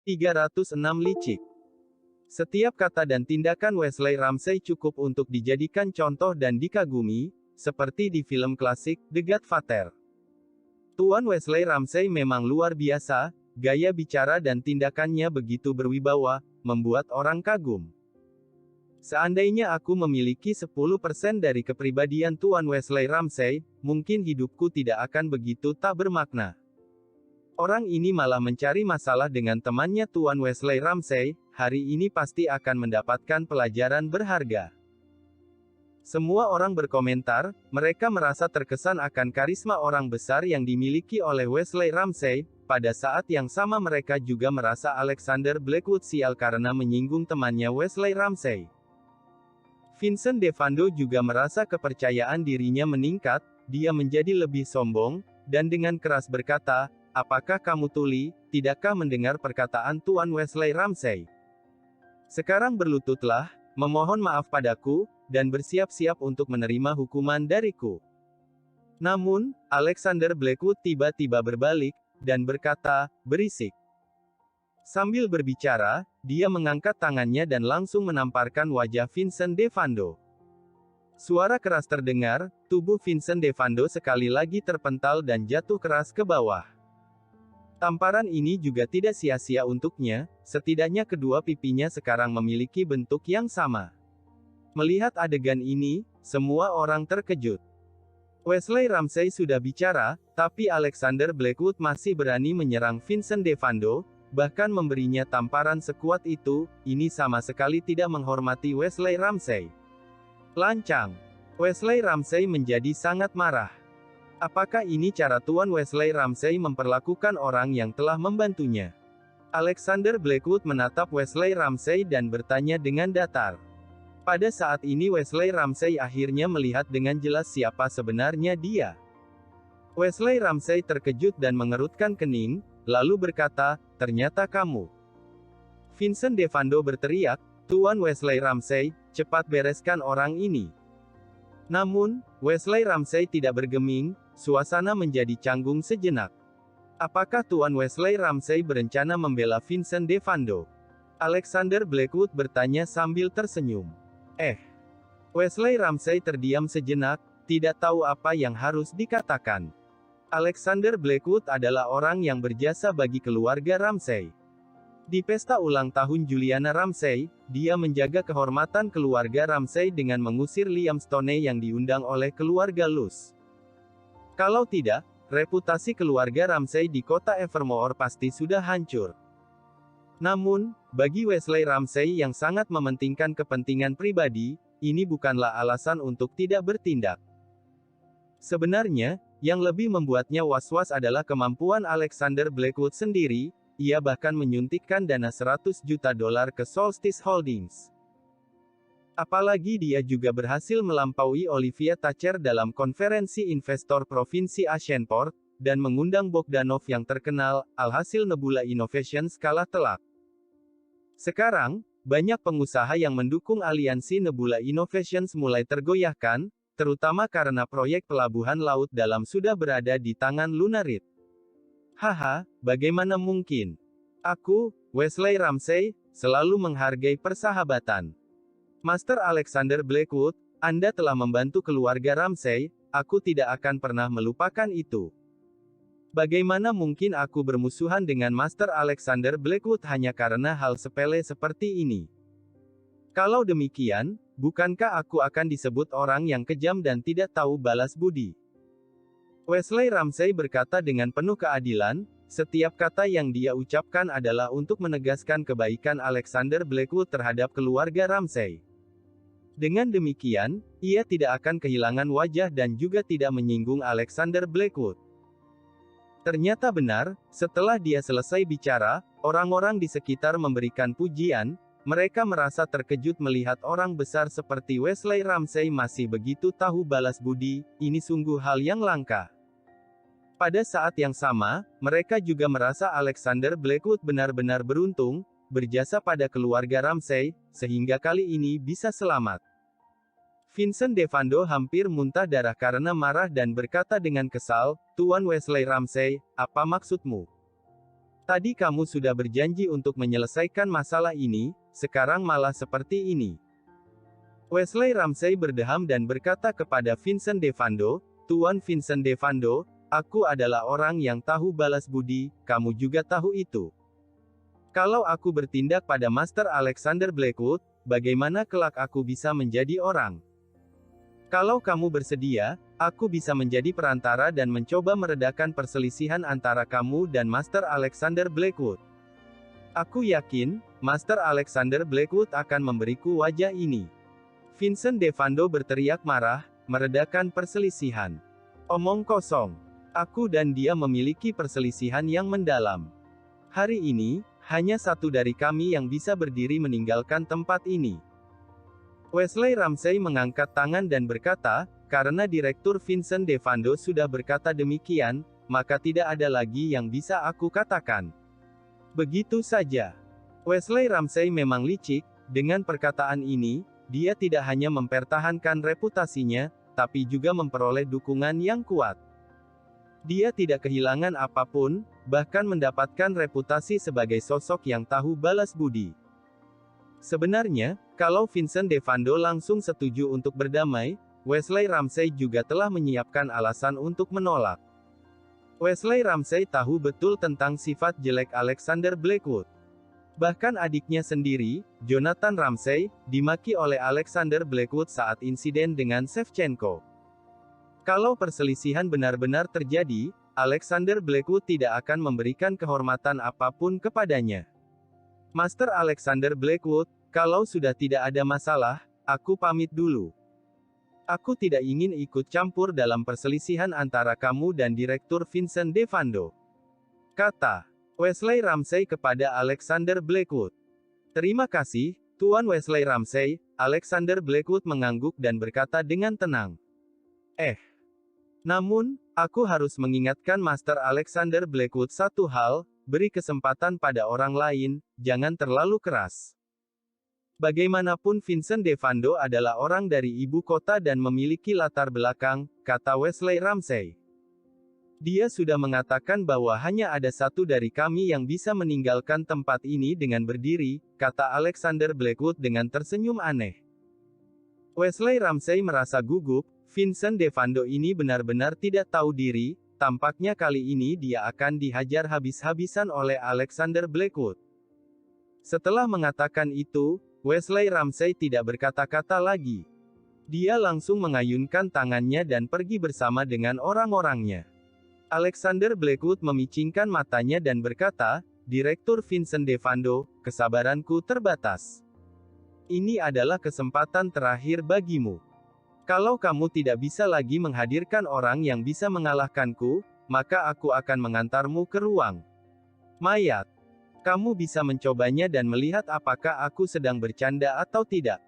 306 licik. Setiap kata dan tindakan Wesley Ramsey cukup untuk dijadikan contoh dan dikagumi, seperti di film klasik, The Godfather. Tuan Wesley Ramsey memang luar biasa, gaya bicara dan tindakannya begitu berwibawa, membuat orang kagum. Seandainya aku memiliki 10% dari kepribadian Tuan Wesley Ramsey, mungkin hidupku tidak akan begitu tak bermakna. Orang ini malah mencari masalah dengan temannya Tuan Wesley Ramsey, hari ini pasti akan mendapatkan pelajaran berharga. Semua orang berkomentar, mereka merasa terkesan akan karisma orang besar yang dimiliki oleh Wesley Ramsey. Pada saat yang sama mereka juga merasa Alexander Blackwood sial karena menyinggung temannya Wesley Ramsey. Vincent Devando juga merasa kepercayaan dirinya meningkat, dia menjadi lebih sombong, dan dengan keras berkata, "Apakah kamu tuli, tidakkah mendengar perkataan Tuan Wesley Ramsey? Sekarang berlututlah, memohon maaf padaku, dan bersiap-siap untuk menerima hukuman dariku." Namun, Alexander Blackwood tiba-tiba berbalik, dan berkata, "Berisik." Sambil berbicara, dia mengangkat tangannya dan langsung menamparkan wajah Vincent Devando. Suara keras terdengar, tubuh Vincent Devando sekali lagi terpental dan jatuh keras ke bawah. Tamparan ini juga tidak sia-sia untuknya, setidaknya kedua pipinya sekarang memiliki bentuk yang sama. Melihat adegan ini, semua orang terkejut. Wesley Ramsey sudah bicara, tapi Alexander Blackwood masih berani menyerang Vincent Devando, bahkan memberinya tamparan sekuat itu. Ini sama sekali tidak menghormati Wesley Ramsey. Lancang. Wesley Ramsey menjadi sangat marah. Apakah ini cara Tuan Wesley Ramsey memperlakukan orang yang telah membantunya? Alexander Blackwood menatap Wesley Ramsey dan bertanya dengan datar. Pada saat ini Wesley Ramsey akhirnya melihat dengan jelas siapa sebenarnya dia. Wesley Ramsey terkejut dan mengerutkan kening, lalu berkata, "Ternyata kamu." Vincent Devando berteriak, "Tuan Wesley Ramsey, cepat bereskan orang ini." Namun, Wesley Ramsey tidak bergeming, suasana menjadi canggung sejenak. Apakah Tuan Wesley Ramsey berencana membela Vincent Devando? Alexander Blackwood bertanya sambil tersenyum. Wesley Ramsey terdiam sejenak, tidak tahu apa yang harus dikatakan. Alexander Blackwood adalah orang yang berjasa bagi keluarga Ramsey. Di pesta ulang tahun Juliana Ramsey, dia menjaga kehormatan keluarga Ramsey dengan mengusir Liam Stoney yang diundang oleh keluarga Luce. Kalau tidak, reputasi keluarga Ramsey di kota Evermore pasti sudah hancur. Namun, bagi Wesley Ramsey yang sangat mementingkan kepentingan pribadi, ini bukanlah alasan untuk tidak bertindak. Sebenarnya, yang lebih membuatnya was-was adalah kemampuan Alexander Blackwood sendiri. Ia bahkan menyuntikkan dana $100 juta ke Solstice Holdings. Apalagi dia juga berhasil melampaui Olivia Thatcher dalam konferensi investor Provinsi Ashenport, dan mengundang Bogdanov yang terkenal, alhasil Nebula Innovations kalah telak. Sekarang, banyak pengusaha yang mendukung aliansi Nebula Innovations mulai tergoyahkan, terutama karena proyek pelabuhan laut dalam sudah berada di tangan Lunarid. Haha, bagaimana mungkin? Aku, Wesley Ramsey, selalu menghargai persahabatan. Master Alexander Blackwood, Anda telah membantu keluarga Ramsey, aku tidak akan pernah melupakan itu. Bagaimana mungkin aku bermusuhan dengan Master Alexander Blackwood hanya karena hal sepele seperti ini? Kalau demikian, bukankah aku akan disebut orang yang kejam dan tidak tahu balas budi? Wesley Ramsey berkata dengan penuh keadilan, setiap kata yang dia ucapkan adalah untuk menegaskan kebaikan Alexander Blackwood terhadap keluarga Ramsey. Dengan demikian, ia tidak akan kehilangan wajah dan juga tidak menyinggung Alexander Blackwood. Ternyata benar, setelah dia selesai bicara, orang-orang di sekitar memberikan pujian. Mereka merasa terkejut melihat orang besar seperti Wesley Ramsey masih begitu tahu balas budi. Ini sungguh hal yang langka. Pada saat yang sama, mereka juga merasa Alexander Blackwood benar-benar beruntung, berjasa pada keluarga Ramsey, sehingga kali ini bisa selamat. Vincent Devando hampir muntah darah karena marah dan berkata dengan kesal, "Tuan Wesley Ramsey, apa maksudmu? Tadi kamu sudah berjanji untuk menyelesaikan masalah ini, sekarang malah seperti ini. Wesley Ramsay berdeham dan berkata kepada Vincent Devando, Tuan Vincent Devando, aku adalah orang yang tahu balas budi, kamu juga tahu itu. Kalau aku bertindak pada Master Alexander Blackwood, bagaimana kelak aku bisa menjadi orang? Kalau kamu bersedia, aku bisa menjadi perantara dan mencoba meredakan perselisihan antara kamu dan Master Alexander Blackwood. Aku yakin, Master Alexander Blackwood akan memberiku wajah ini. Vincent Devando berteriak marah, meredakan perselisihan. Omong kosong. Aku dan dia memiliki perselisihan yang mendalam. Hari ini, hanya satu dari kami yang bisa berdiri meninggalkan tempat ini. Wesley Ramsay mengangkat tangan dan berkata, karena Direktur Vincent Devando sudah berkata demikian, maka tidak ada lagi yang bisa aku katakan. Begitu saja. Wesley Ramsay memang licik, dengan perkataan ini, dia tidak hanya mempertahankan reputasinya, tapi juga memperoleh dukungan yang kuat. Dia tidak kehilangan apapun, bahkan mendapatkan reputasi sebagai sosok yang tahu balas budi. Sebenarnya, kalau Vincent Devando langsung setuju untuk berdamai, Wesley Ramsay juga telah menyiapkan alasan untuk menolak. Wesley Ramsay tahu betul tentang sifat jelek Alexander Blackwood. Bahkan adiknya sendiri, Jonathan Ramsay, dimaki oleh Alexander Blackwood saat insiden dengan Shevchenko. Kalau perselisihan benar-benar terjadi, Alexander Blackwood tidak akan memberikan kehormatan apapun kepadanya. Master Alexander Blackwood, kalau sudah tidak ada masalah, aku pamit dulu. Aku tidak ingin ikut campur dalam perselisihan antara kamu dan Direktur Vincent Devando. Kata Wesley Ramsay kepada Alexander Blackwood. Terima kasih, Tuan Wesley Ramsay, Alexander Blackwood mengangguk dan berkata dengan tenang. Namun, aku harus mengingatkan Master Alexander Blackwood satu hal, beri kesempatan pada orang lain, jangan terlalu keras. Bagaimanapun Vincent Devando adalah orang dari ibu kota dan memiliki latar belakang, kata Wesley Ramsay. Dia sudah mengatakan bahwa hanya ada satu dari kami yang bisa meninggalkan tempat ini dengan berdiri, kata Alexander Blackwood dengan tersenyum aneh. Wesley Ramsay merasa gugup, Vincent Devando ini benar-benar tidak tahu diri, tampaknya kali ini dia akan dihajar habis-habisan oleh Alexander Blackwood. Setelah mengatakan itu, Wesley Ramsay tidak berkata-kata lagi. Dia langsung mengayunkan tangannya dan pergi bersama dengan orang-orangnya. Alexander Blackwood memicingkan matanya dan berkata, Direktur Vincent Devando, kesabaranku terbatas. Ini adalah kesempatan terakhir bagimu. Kalau kamu tidak bisa lagi menghadirkan orang yang bisa mengalahkanku, maka aku akan mengantarmu ke ruang mayat. Kamu bisa mencobanya dan melihat apakah aku sedang bercanda atau tidak.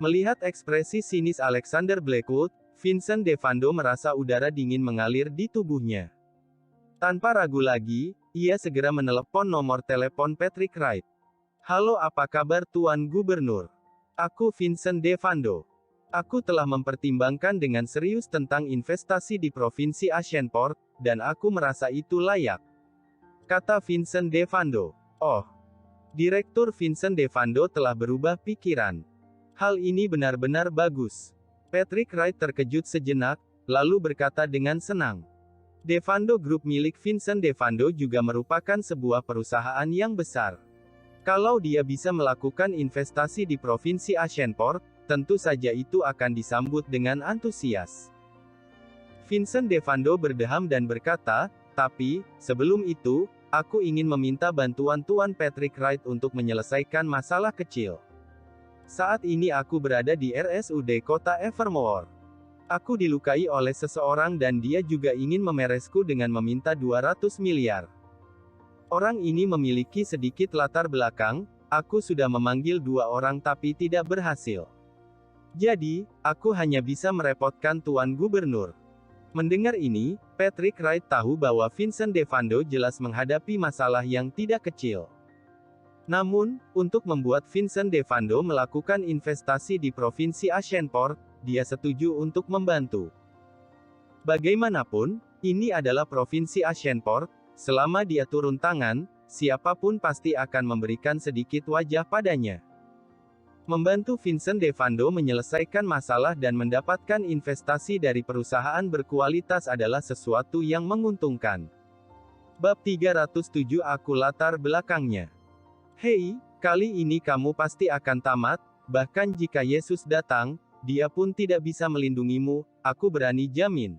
Melihat ekspresi sinis Alexander Blackwood, Vincent Devando merasa udara dingin mengalir di tubuhnya. Tanpa ragu lagi, ia segera menelepon nomor telepon Patrick Wright. Halo, apa kabar Tuan Gubernur? Aku Vincent Devando. Aku telah mempertimbangkan dengan serius tentang investasi di Provinsi Agincourt, dan aku merasa itu layak. Kata Vincent Devando. Oh. Direktur Vincent Devando telah berubah pikiran. Hal ini benar-benar bagus. Patrick Wright terkejut sejenak, lalu berkata dengan senang. Devando Group milik Vincent Devando juga merupakan sebuah perusahaan yang besar. Kalau dia bisa melakukan investasi di Provinsi Agincourt, tentu saja itu akan disambut dengan antusias. Vincent Devando berdeham dan berkata, tapi, sebelum itu, aku ingin meminta bantuan Tuan Patrick Wright untuk menyelesaikan masalah kecil. Saat ini aku berada di RSUD kota Evermore. Aku dilukai oleh seseorang dan dia juga ingin memeresku dengan meminta 200 miliar. Orang ini memiliki sedikit latar belakang, aku sudah memanggil 2 orang tapi tidak berhasil. Jadi, aku hanya bisa merepotkan Tuan Gubernur. Mendengar ini, Patrick Wright tahu bahwa Vincent Devando jelas menghadapi masalah yang tidak kecil. Namun, untuk membuat Vincent Devando melakukan investasi di Provinsi Agincourt, dia setuju untuk membantu. Bagaimanapun, ini adalah Provinsi Agincourt, selama dia turun tangan, siapapun pasti akan memberikan sedikit wajah padanya. Membantu Vincent Devando menyelesaikan masalah dan mendapatkan investasi dari perusahaan berkualitas adalah sesuatu yang menguntungkan. Bab 307 Aku latar belakangnya. Hei, kali ini kamu pasti akan tamat, bahkan jika Yesus datang, dia pun tidak bisa melindungimu, aku berani jamin.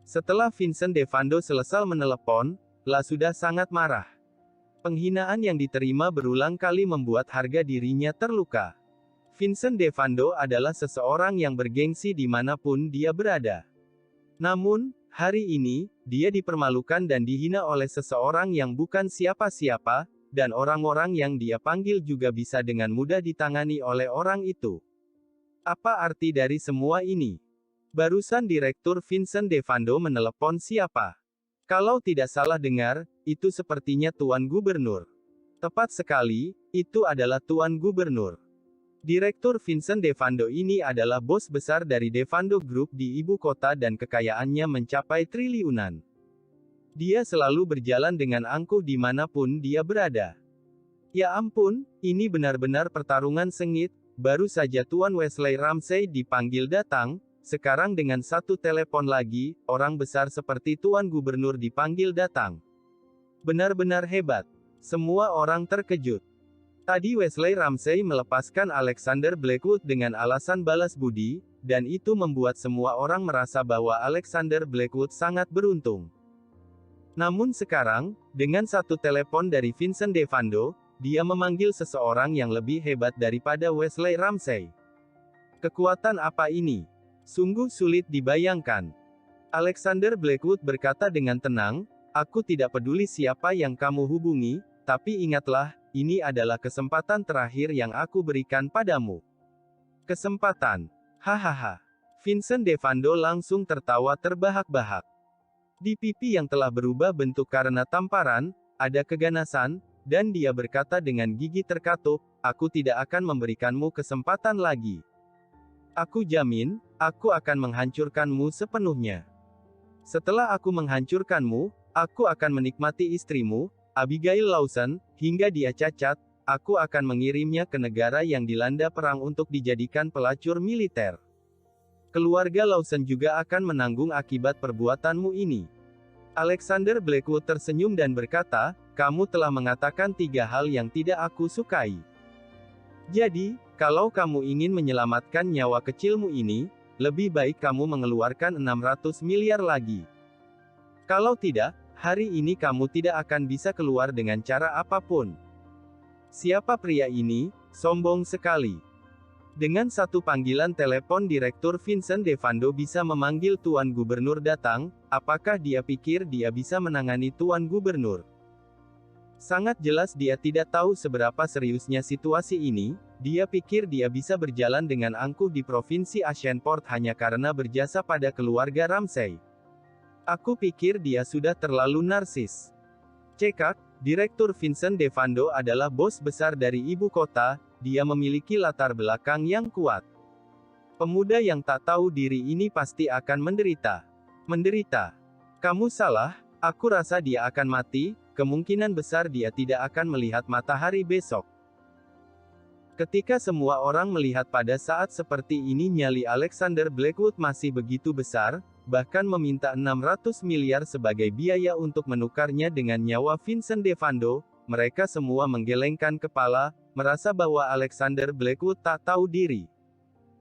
Setelah Vincent Devando selesai menelepon, La sudah sangat marah. Penghinaan yang diterima berulang kali membuat harga dirinya terluka. Vincent Devando adalah seseorang yang bergengsi dimanapun dia berada. Namun, hari ini, dia dipermalukan dan dihina oleh seseorang yang bukan siapa-siapa, dan orang-orang yang dia panggil juga bisa dengan mudah ditangani oleh orang itu. Apa arti dari semua ini? Barusan Direktur Vincent Devando menelepon siapa? Kalau tidak salah dengar, itu sepertinya Tuan Gubernur. Tepat sekali, itu adalah Tuan Gubernur. Direktur Vincent Devando ini adalah bos besar dari Devando Group di ibu kota dan kekayaannya mencapai triliunan. Dia selalu berjalan dengan angkuh dimanapun dia berada. Ya ampun, ini benar-benar pertarungan sengit, baru saja Tuan Wesley Ramsey dipanggil datang, sekarang dengan satu telepon lagi, orang besar seperti Tuan Gubernur dipanggil datang. Benar-benar hebat. Semua orang terkejut. Tadi Wesley Ramsey melepaskan Alexander Blackwood dengan alasan balas budi, dan itu membuat semua orang merasa bahwa Alexander Blackwood sangat beruntung. Namun sekarang, dengan satu telepon dari Vincent Devando, dia memanggil seseorang yang lebih hebat daripada Wesley Ramsey. Kekuatan apa ini? Sungguh sulit dibayangkan. Alexander Blackwood berkata dengan tenang, aku tidak peduli siapa yang kamu hubungi, tapi ingatlah, ini adalah kesempatan terakhir yang aku berikan padamu. Kesempatan. Hahaha. Vincent Devando langsung tertawa terbahak-bahak. Di pipi yang telah berubah bentuk karena tamparan, ada keganasan, dan dia berkata dengan gigi terkatup, aku tidak akan memberikanmu kesempatan lagi. Aku jamin, aku akan menghancurkanmu sepenuhnya. Setelah aku menghancurkanmu, aku akan menikmati istrimu, Abigail Lawson, hingga dia cacat, aku akan mengirimnya ke negara yang dilanda perang untuk dijadikan pelacur militer. Keluarga Lawson juga akan menanggung akibat perbuatanmu ini. Alexander Blackwood tersenyum dan berkata, kamu telah mengatakan 3 hal yang tidak aku sukai. Jadi, kalau kamu ingin menyelamatkan nyawa kecilmu ini, lebih baik kamu mengeluarkan 600 miliar lagi. Kalau tidak, hari ini kamu tidak akan bisa keluar dengan cara apapun. Siapa pria ini? Sombong sekali. Dengan satu panggilan telepon Direktur Vincent Devando bisa memanggil Tuan Gubernur datang, apakah dia pikir dia bisa menangani Tuan Gubernur? Sangat jelas dia tidak tahu seberapa seriusnya situasi ini, dia pikir dia bisa berjalan dengan angkuh di Provinsi Ashenport hanya karena berjasa pada keluarga Ramsey. Aku pikir dia sudah terlalu narsis. Cekak, Direktur Vincent Devando adalah bos besar dari ibu kota, dia memiliki latar belakang yang kuat. Pemuda yang tak tahu diri ini pasti akan menderita. Menderita. Kamu salah, aku rasa dia akan mati, kemungkinan besar dia tidak akan melihat matahari besok. Ketika semua orang melihat pada saat seperti ini nyali Alexander Blackwood masih begitu besar, bahkan meminta 600 miliar sebagai biaya untuk menukarnya dengan nyawa Vincent Devando, mereka semua menggelengkan kepala, merasa bahwa Alexander Blackwood tak tahu diri.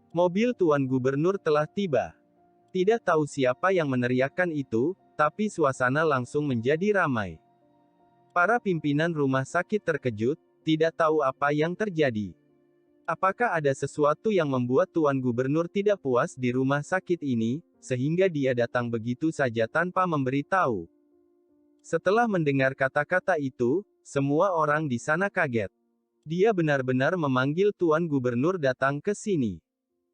Mobil Tuan Gubernur telah tiba. Tidak tahu siapa yang meneriakkan itu, tapi suasana langsung menjadi ramai. Para pimpinan rumah sakit terkejut, tidak tahu apa yang terjadi. Apakah ada sesuatu yang membuat Tuan Gubernur tidak puas di rumah sakit ini, sehingga dia datang begitu saja tanpa memberitahu? Setelah mendengar kata-kata itu, semua orang di sana kaget. Dia benar-benar memanggil Tuan Gubernur datang ke sini.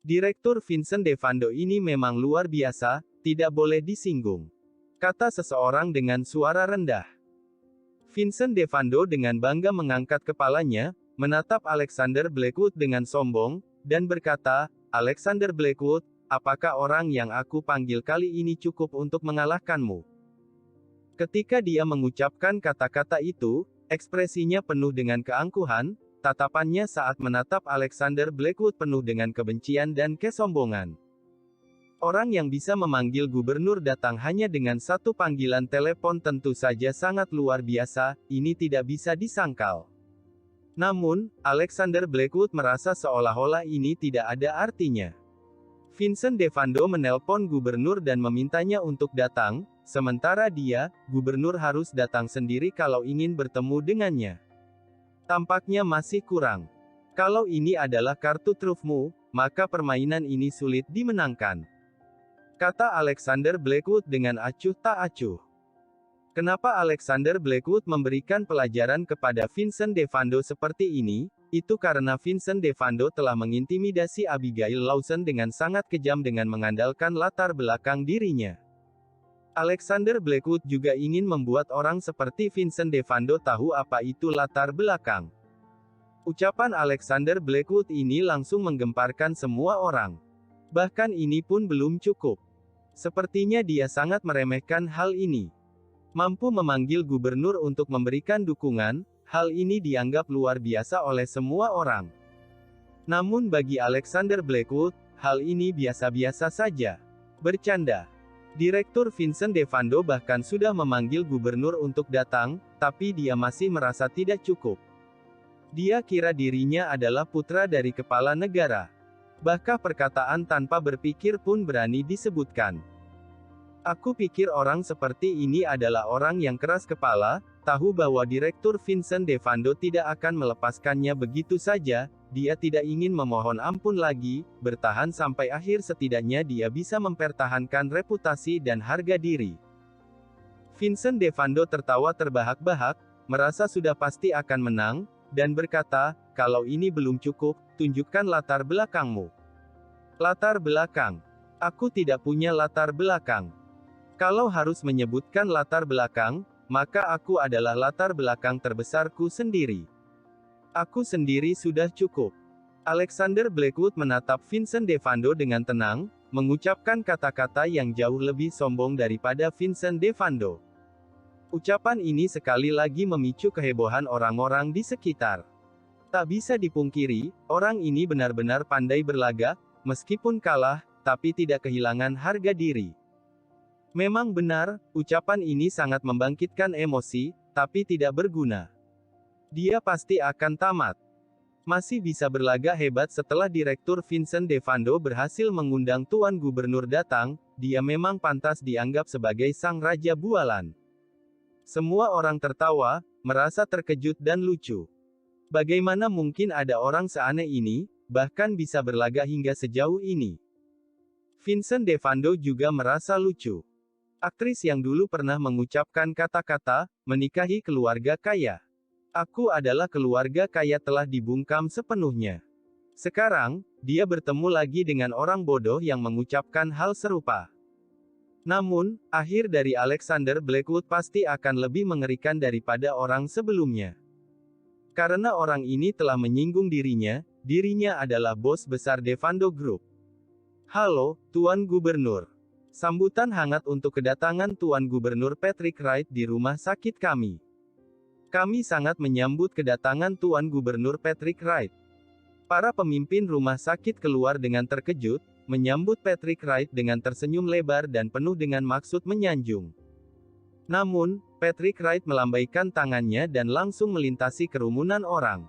Direktur Vincent Devando ini memang luar biasa, tidak boleh disinggung, kata seseorang dengan suara rendah. Vincent Devando dengan bangga mengangkat kepalanya, menatap Alexander Blackwood dengan sombong, dan berkata, Alexander Blackwood, apakah orang yang aku panggil kali ini cukup untuk mengalahkanmu? Ketika dia mengucapkan kata-kata itu, ekspresinya penuh dengan keangkuhan, tatapannya saat menatap Alexander Blackwood penuh dengan kebencian dan kesombongan. Orang yang bisa memanggil gubernur datang hanya dengan satu panggilan telepon tentu saja sangat luar biasa, ini tidak bisa disangkal. Namun, Alexander Blackwood merasa seolah-olah ini tidak ada artinya. Vincent Devando menelpon gubernur dan memintanya untuk datang, sementara dia, gubernur harus datang sendiri kalau ingin bertemu dengannya. Tampaknya masih kurang. Kalau ini adalah kartu trufmu, maka permainan ini sulit dimenangkan. Kata Alexander Blackwood dengan acuh tak acuh. Kenapa Alexander Blackwood memberikan pelajaran kepada Vincent Devando seperti ini? Itu karena Vincent Devando telah mengintimidasi Abigail Lawson dengan sangat kejam dengan mengandalkan latar belakang dirinya. Alexander Blackwood juga ingin membuat orang seperti Vincent Devando tahu apa itu latar belakang. Ucapan Alexander Blackwood ini langsung menggemparkan semua orang. Bahkan ini pun belum cukup. Sepertinya dia sangat meremehkan hal ini. Mampu memanggil gubernur untuk memberikan dukungan, hal ini dianggap luar biasa oleh semua orang. Namun bagi Alexander Blackwood, hal ini biasa-biasa saja. Bercanda. Direktur Vincent Devando bahkan sudah memanggil gubernur untuk datang, tapi dia masih merasa tidak cukup. Dia kira dirinya adalah putra dari kepala negara. Bahkan perkataan tanpa berpikir pun berani disebutkan. Aku pikir orang seperti ini adalah orang yang keras kepala, tahu bahwa Direktur Vincent Devando tidak akan melepaskannya begitu saja, dia tidak ingin memohon ampun lagi, bertahan sampai akhir setidaknya dia bisa mempertahankan reputasi dan harga diri. Vincent Devando tertawa terbahak-bahak, merasa sudah pasti akan menang, dan berkata, kalau ini belum cukup, tunjukkan latar belakangmu. Latar belakang. Aku tidak punya latar belakang. Kalau harus menyebutkan latar belakang, maka aku adalah latar belakang terbesarku sendiri. Aku sendiri sudah cukup. Alexander Blackwood menatap Vincent Devando dengan tenang, mengucapkan kata-kata yang jauh lebih sombong daripada Vincent Devando. Ucapan ini sekali lagi memicu kehebohan orang-orang di sekitar. Tak bisa dipungkiri, orang ini benar-benar pandai berlagak, meskipun kalah, tapi tidak kehilangan harga diri. Memang benar, ucapan ini sangat membangkitkan emosi, tapi tidak berguna. Dia pasti akan tamat. Masih bisa berlagak hebat setelah Direktur Vincent Devando berhasil mengundang Tuan Gubernur datang, dia memang pantas dianggap sebagai sang Raja Bualan. Semua orang tertawa, merasa terkejut dan lucu. Bagaimana mungkin ada orang seaneh ini, bahkan bisa berlagak hingga sejauh ini? Vincent Devando juga merasa lucu. Aktris yang dulu pernah mengucapkan kata-kata, menikahi keluarga kaya. Aku adalah keluarga kaya telah dibungkam sepenuhnya. Sekarang, dia bertemu lagi dengan orang bodoh yang mengucapkan hal serupa. Namun, akhir dari Alexander Blackwood pasti akan lebih mengerikan daripada orang sebelumnya. Karena orang ini telah menyinggung dirinya adalah bos besar Devando Group. Halo, Tuan Gubernur. Sambutan hangat untuk kedatangan Tuan Gubernur Patrick Wright di rumah sakit kami. Kami sangat menyambut kedatangan Tuan Gubernur Patrick Wright. Para pemimpin rumah sakit keluar dengan terkejut, menyambut Patrick Wright dengan tersenyum lebar dan penuh dengan maksud menyanjung. Namun, Patrick Wright melambaikan tangannya dan langsung melintasi kerumunan orang.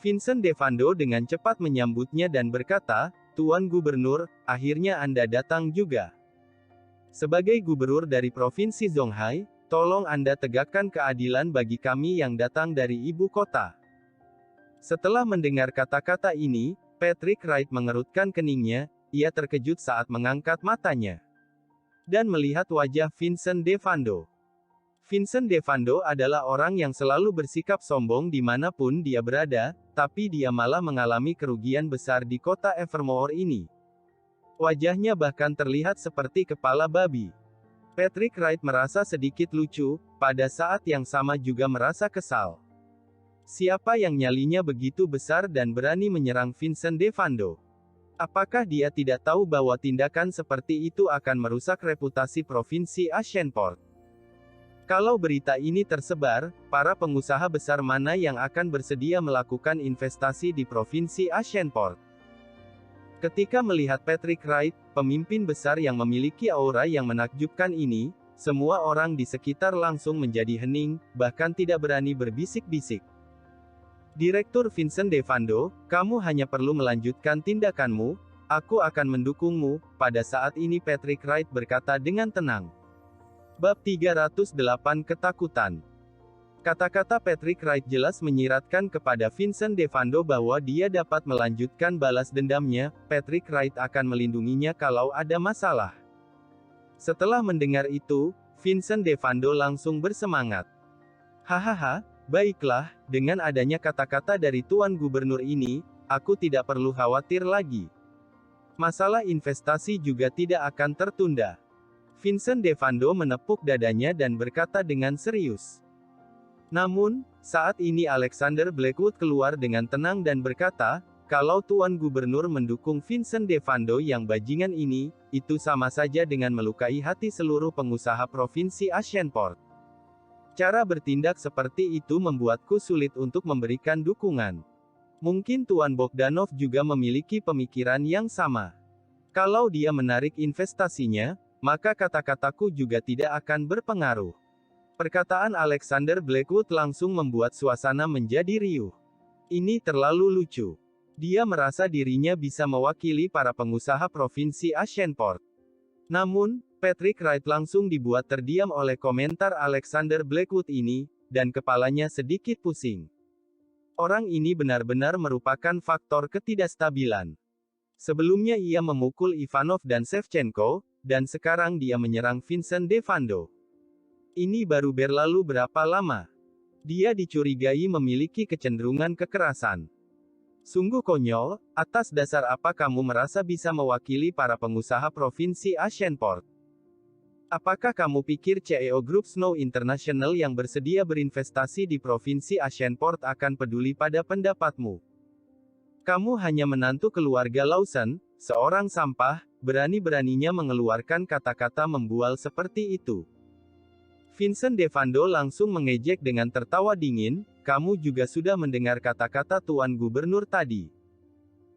Vincent Devando dengan cepat menyambutnya dan berkata, Tuan Gubernur, akhirnya Anda datang juga. Sebagai gubernur dari Provinsi Zhonghai, tolong Anda tegakkan keadilan bagi kami yang datang dari ibu kota. Setelah mendengar kata-kata ini, Patrick Wright mengerutkan keningnya, ia terkejut saat mengangkat matanya. Dan melihat wajah Vincent Devando. Vincent Devando adalah orang yang selalu bersikap sombong dimanapun dia berada, tapi dia malah mengalami kerugian besar di kota Evermore ini. Wajahnya bahkan terlihat seperti kepala babi. Patrick Wright merasa sedikit lucu, pada saat yang sama juga merasa kesal. Siapa yang nyalinya begitu besar dan berani menyerang Vincent Devando? Apakah dia tidak tahu bahwa tindakan seperti itu akan merusak reputasi Provinsi Ashenport? Kalau berita ini tersebar, para pengusaha besar mana yang akan bersedia melakukan investasi di provinsi Aschenport? Ketika melihat Patrick Wright, pemimpin besar yang memiliki aura yang menakjubkan ini, semua orang di sekitar langsung menjadi hening, bahkan tidak berani berbisik-bisik. Direktur Vincent Devando, kamu hanya perlu melanjutkan tindakanmu, aku akan mendukungmu. Pada saat ini Patrick Wright berkata dengan tenang. Bab 308 Ketakutan. Kata-kata Patrick Wright jelas menyiratkan kepada Vincent Devando bahwa dia dapat melanjutkan balas dendamnya. Patrick Wright akan melindunginya kalau ada masalah. Setelah mendengar itu, Vincent Devando langsung bersemangat. Hahaha, baiklah, dengan adanya kata-kata dari Tuan Gubernur ini, aku tidak perlu khawatir lagi. Masalah investasi juga tidak akan tertunda. Vincent Devando menepuk dadanya dan berkata dengan serius. Namun, saat ini Alexander Blackwood keluar dengan tenang dan berkata, kalau Tuan Gubernur mendukung Vincent Devando yang bajingan ini, itu sama saja dengan melukai hati seluruh pengusaha provinsi Aschenport. Cara bertindak seperti itu membuatku sulit untuk memberikan dukungan. Mungkin Tuan Bogdanov juga memiliki pemikiran yang sama. Kalau dia menarik investasinya, maka kata-kataku juga tidak akan berpengaruh. Perkataan Alexander Blackwood langsung membuat suasana menjadi riuh. Ini terlalu lucu. Dia merasa dirinya bisa mewakili para pengusaha provinsi Aschenport. Namun, Patrick Wright langsung dibuat terdiam oleh komentar Alexander Blackwood ini, dan kepalanya sedikit pusing. Orang ini benar-benar merupakan faktor ketidakstabilan. Sebelumnya ia memukul Ivanov dan Shevchenko, dan sekarang dia menyerang Vincent Devando. Ini baru berlalu berapa lama? Dia dicurigai memiliki kecenderungan kekerasan. Sungguh konyol, atas dasar apa kamu merasa bisa mewakili para pengusaha provinsi Aschenport? Apakah kamu pikir CEO Group Snow International yang bersedia berinvestasi di provinsi Aschenport akan peduli pada pendapatmu? Kamu hanya menantu keluarga Lawson, seorang sampah, berani-beraninya mengeluarkan kata-kata membual seperti itu. Vincent Devando langsung mengejek dengan tertawa dingin, kamu juga sudah mendengar kata-kata Tuan Gubernur tadi.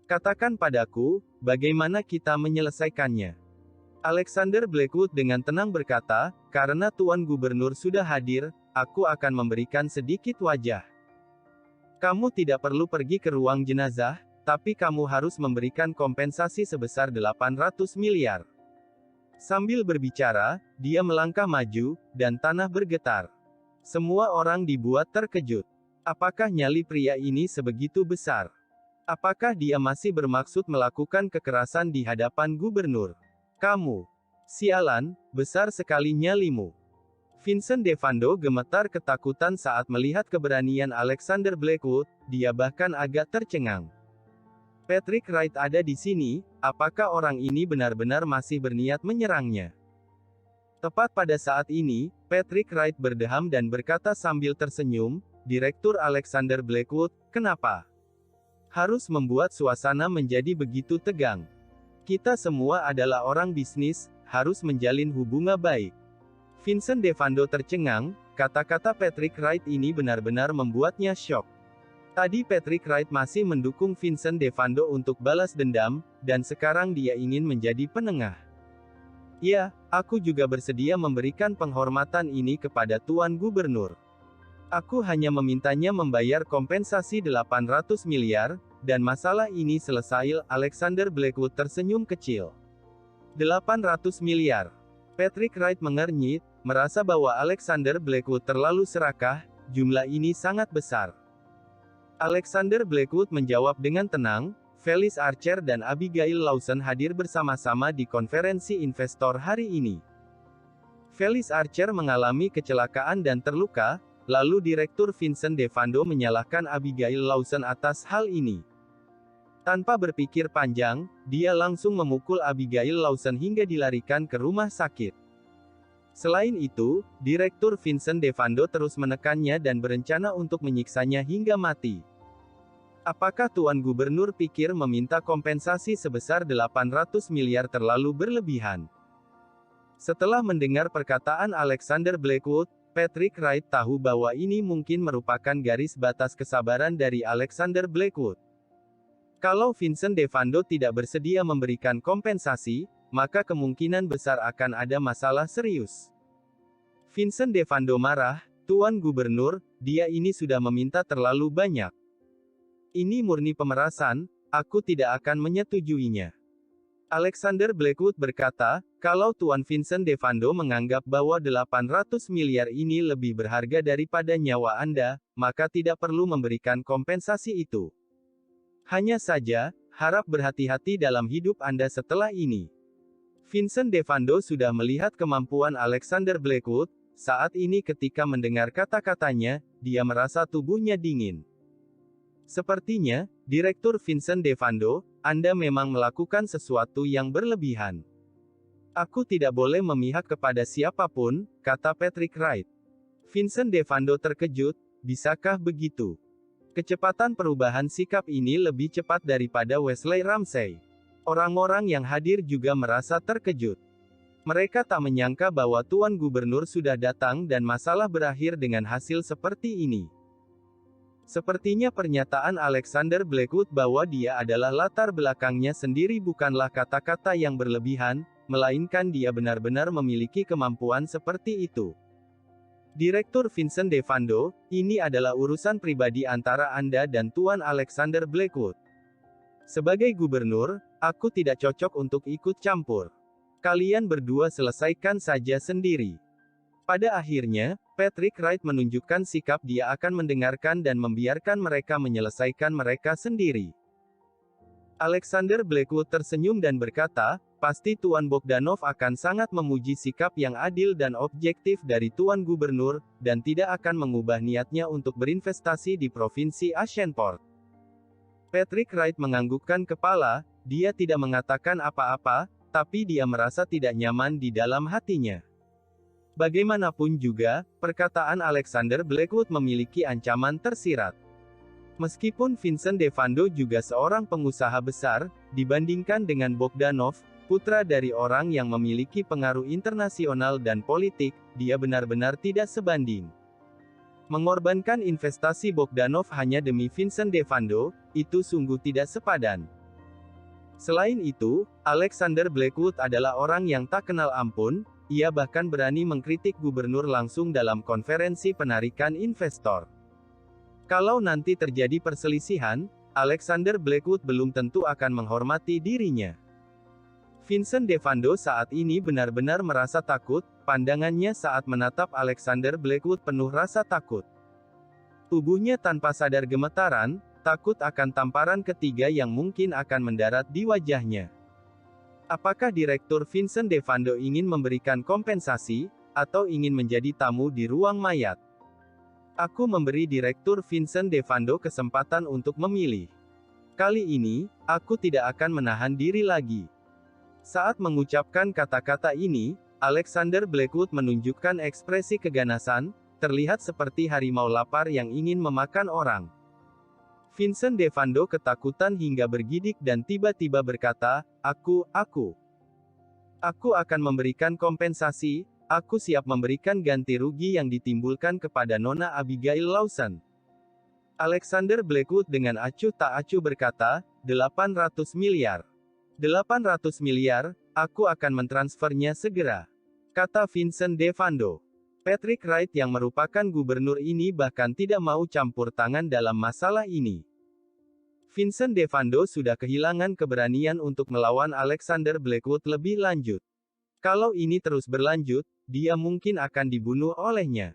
Katakan padaku, bagaimana kita menyelesaikannya? Alexander Blackwood dengan tenang berkata, karena Tuan Gubernur sudah hadir, aku akan memberikan sedikit wajah. Kamu tidak perlu pergi ke ruang jenazah, tapi kamu harus memberikan kompensasi sebesar 800 miliar. Sambil berbicara, dia melangkah maju, dan tanah bergetar. Semua orang dibuat terkejut. Apakah nyali pria ini sebegitu besar? Apakah dia masih bermaksud melakukan kekerasan di hadapan gubernur? Kamu. Sialan, besar sekali nyalimu. Vincent Devando gemetar ketakutan saat melihat keberanian Alexander Blackwood, dia bahkan agak tercengang. Patrick Wright ada di sini, apakah orang ini benar-benar masih berniat menyerangnya? Tepat pada saat ini, Patrick Wright berdeham dan berkata sambil tersenyum, Direktur Alexander Blackwood, kenapa? Harus membuat suasana menjadi begitu tegang. Kita semua adalah orang bisnis, harus menjalin hubungan baik. Vincent Devando tercengang, kata-kata Patrick Wright ini benar-benar membuatnya syok. Tadi Patrick Wright masih mendukung Vincent Devando untuk balas dendam, dan sekarang dia ingin menjadi penengah. Ya, aku juga bersedia memberikan penghormatan ini kepada Tuan Gubernur. Aku hanya memintanya membayar kompensasi 800 miliar, dan masalah ini selesai. Alexander Blackwood tersenyum kecil. 800 miliar. Patrick Wright mengernyit, merasa bahwa Alexander Blackwood terlalu serakah, jumlah ini sangat besar. Alexander Blackwood menjawab dengan tenang, Felix Archer dan Abigail Lawson hadir bersama-sama di konferensi investor hari ini. Felix Archer mengalami kecelakaan dan terluka, lalu Direktur Vincent Devando menyalahkan Abigail Lawson atas hal ini. Tanpa berpikir panjang, dia langsung memukul Abigail Lawson hingga dilarikan ke rumah sakit. Selain itu, Direktur Vincent Devando terus menekannya dan berencana untuk menyiksanya hingga mati. Apakah Tuan Gubernur pikir meminta kompensasi sebesar 800 miliar terlalu berlebihan? Setelah mendengar perkataan Alexander Blackwood, Patrick Wright tahu bahwa ini mungkin merupakan garis batas kesabaran dari Alexander Blackwood. Kalau Vincent DeVando tidak bersedia memberikan kompensasi, maka kemungkinan besar akan ada masalah serius. Vincent DeVando marah, "Tuan Gubernur, dia ini sudah meminta terlalu banyak. Ini murni pemerasan, aku tidak akan menyetujuinya." Alexander Blackwood berkata, "Kalau Tuan Vincent DeVando menganggap bahwa 800 miliar ini lebih berharga daripada nyawa Anda, maka tidak perlu memberikan kompensasi itu. Hanya saja, harap berhati-hati dalam hidup Anda setelah ini." Vincent DeVando sudah melihat kemampuan Alexander Blackwood. Saat ini ketika mendengar kata-katanya, dia merasa tubuhnya dingin. Sepertinya, Direktur Vincent DeVando, Anda memang melakukan sesuatu yang berlebihan. "Aku tidak boleh memihak kepada siapapun," kata Patrick Wright. Vincent DeVando terkejut, "Bisakah begitu?" Kecepatan perubahan sikap ini lebih cepat daripada Wesley Ramsey. Orang-orang yang hadir juga merasa terkejut. Mereka tak menyangka bahwa Tuan Gubernur sudah datang dan masalah berakhir dengan hasil seperti ini. Sepertinya pernyataan Alexander Blackwood bahwa dia adalah latar belakangnya sendiri bukanlah kata-kata yang berlebihan, melainkan dia benar-benar memiliki kemampuan seperti itu. Direktur Vincent DeVando, ini adalah urusan pribadi antara Anda dan Tuan Alexander Blackwood. Sebagai gubernur, aku tidak cocok untuk ikut campur. Kalian berdua selesaikan saja sendiri. Pada akhirnya, Patrick Wright menunjukkan sikap dia akan mendengarkan dan membiarkan mereka menyelesaikan mereka sendiri. Alexander Blackwood tersenyum dan berkata, "Pasti Tuan Bogdanov akan sangat memuji sikap yang adil dan objektif dari Tuan Gubernur, dan tidak akan mengubah niatnya untuk berinvestasi di Provinsi Ashenport." Patrick Wright menganggukkan kepala, dia tidak mengatakan apa-apa, tapi dia merasa tidak nyaman di dalam hatinya. Bagaimanapun juga, perkataan Alexander Blackwood memiliki ancaman tersirat. Meskipun Vincent DeVando juga seorang pengusaha besar, dibandingkan dengan Bogdanov, putra dari orang yang memiliki pengaruh internasional dan politik, dia benar-benar tidak sebanding. Mengorbankan investasi Bogdanov hanya demi Vincent DeVando, itu sungguh tidak sepadan. Selain itu, Alexander Blackwood adalah orang yang tak kenal ampun, ia bahkan berani mengkritik gubernur langsung dalam konferensi penarikan investor. Kalau nanti terjadi perselisihan, Alexander Blackwood belum tentu akan menghormati dirinya. Vincent DeVando saat ini benar-benar merasa takut, pandangannya saat menatap Alexander Blackwood penuh rasa takut. Tubuhnya tanpa sadar gemetaran, takut akan tamparan ketiga yang mungkin akan mendarat di wajahnya. Apakah Direktur Vincent DeVando ingin memberikan kompensasi, atau ingin menjadi tamu di ruang mayat? Aku memberi Direktur Vincent DeVando kesempatan untuk memilih. Kali ini, aku tidak akan menahan diri lagi. Saat mengucapkan kata-kata ini, Alexander Blackwood menunjukkan ekspresi keganasan, terlihat seperti harimau lapar yang ingin memakan orang. Vincent DeVando ketakutan hingga bergidik dan tiba-tiba berkata, Aku akan memberikan kompensasi, aku siap memberikan ganti rugi yang ditimbulkan kepada Nona Abigail Lawson." Alexander Blackwood dengan acuh tak acuh berkata, 800 miliar. 800 miliar, aku akan mentransfernya segera. Kata Vincent DeVando. Patrick Wright yang merupakan gubernur ini bahkan tidak mau campur tangan dalam masalah ini. Vincent DeVando sudah kehilangan keberanian untuk melawan Alexander Blackwood lebih lanjut. Kalau ini terus berlanjut, dia mungkin akan dibunuh olehnya.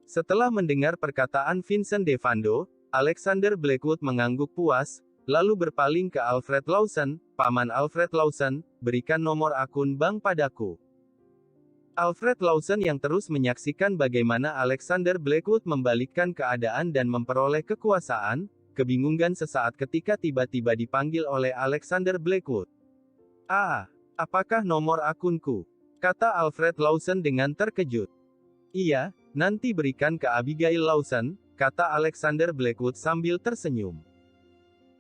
Setelah mendengar perkataan Vincent DeVando, Alexander Blackwood mengangguk puas, lalu berpaling ke Alfred Lawson, "Paman Alfred Lawson, berikan nomor akun bank padaku." Alfred Lawson yang terus menyaksikan bagaimana Alexander Blackwood membalikkan keadaan dan memperoleh kekuasaan, kebingungan sesaat ketika tiba-tiba dipanggil oleh Alexander Blackwood. Apakah nomor akunku?" kata Alfred Lawson dengan terkejut. "Iya, nanti berikan ke Abigail Lawson," kata Alexander Blackwood sambil tersenyum.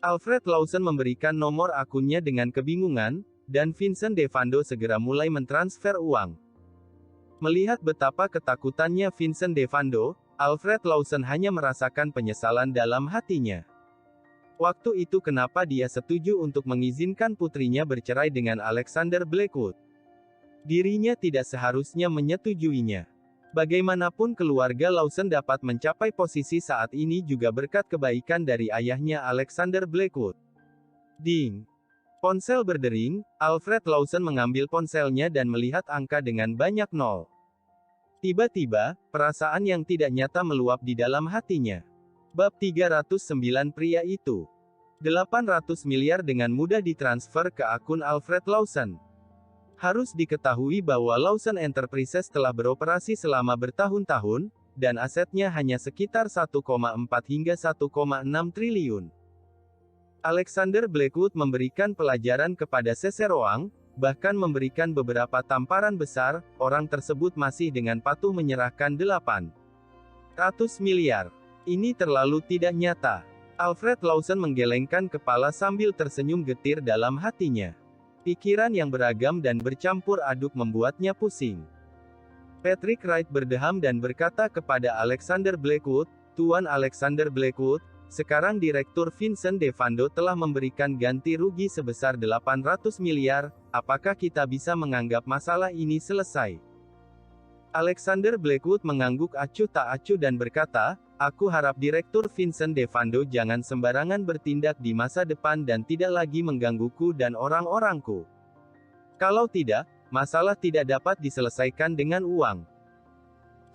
Alfred Lawson memberikan nomor akunnya dengan kebingungan, dan Vincent DeVando segera mulai mentransfer uang. Melihat betapa ketakutannya Vincent DeVando, Alfred Lawson hanya merasakan penyesalan dalam hatinya. Waktu itu kenapa dia setuju untuk mengizinkan putrinya bercerai dengan Alexander Blackwood? Dirinya tidak seharusnya menyetujuinya. Bagaimanapun keluarga Lawson dapat mencapai posisi saat ini juga berkat kebaikan dari ayahnya Alexander Blackwood. Ding! Ponsel berdering, Alfred Lawson mengambil ponselnya dan melihat angka dengan banyak nol. Tiba-tiba, perasaan yang tidak nyata meluap di dalam hatinya. Bab 309 pria itu. 800 miliar dengan mudah ditransfer ke akun Alfred Lawson. Harus diketahui bahwa Lawson Enterprises telah beroperasi selama bertahun-tahun, dan asetnya hanya sekitar 1,4 hingga 1,6 triliun. Alexander Blackwood memberikan pelajaran kepada seseorang, bahkan memberikan beberapa tamparan besar, orang tersebut masih dengan patuh menyerahkan 800 miliar. Ini terlalu tidak nyata. Alfred Lawson menggelengkan kepala sambil tersenyum getir dalam hatinya. Pikiran yang beragam dan bercampur aduk membuatnya pusing. Patrick Wright berdeham dan berkata kepada Alexander Blackwood, "Tuan Alexander Blackwood, sekarang Direktur Vincent DeVando telah memberikan ganti rugi sebesar 800 miliar, apakah kita bisa menganggap masalah ini selesai?" Alexander Blackwood mengangguk acuh tak acuh dan berkata, "Aku harap Direktur Vincent DeVando jangan sembarangan bertindak di masa depan dan tidak lagi menggangguku dan orang-orangku. Kalau tidak, masalah tidak dapat diselesaikan dengan uang."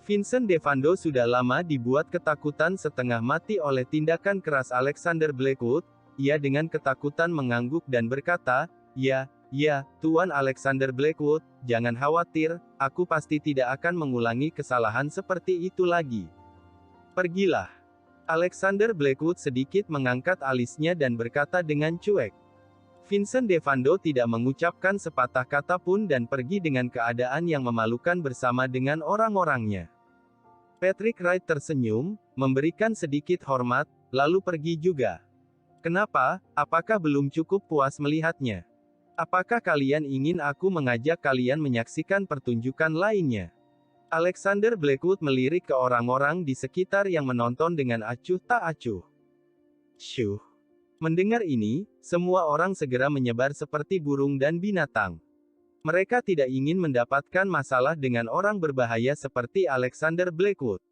Vincent DeVando sudah lama dibuat ketakutan setengah mati oleh tindakan keras Alexander Blackwood. Ia dengan ketakutan mengangguk dan berkata, Ya, Tuan Alexander Blackwood, jangan khawatir, aku pasti tidak akan mengulangi kesalahan seperti itu lagi. Pergilah." Alexander Blackwood sedikit mengangkat alisnya dan berkata dengan cuek. Vincent DeVando tidak mengucapkan sepatah kata pun dan pergi dengan keadaan yang memalukan bersama dengan orang-orangnya. Patrick Wright tersenyum, memberikan sedikit hormat, lalu pergi juga. "Kenapa? Apakah belum cukup puas melihatnya? Apakah kalian ingin aku mengajak kalian menyaksikan pertunjukan lainnya?" Alexander Blackwood melirik ke orang-orang di sekitar yang menonton dengan acuh tak acuh. Syuh! Mendengar ini, semua orang segera menyebar seperti burung dan binatang. Mereka tidak ingin mendapatkan masalah dengan orang berbahaya seperti Alexander Blackwood.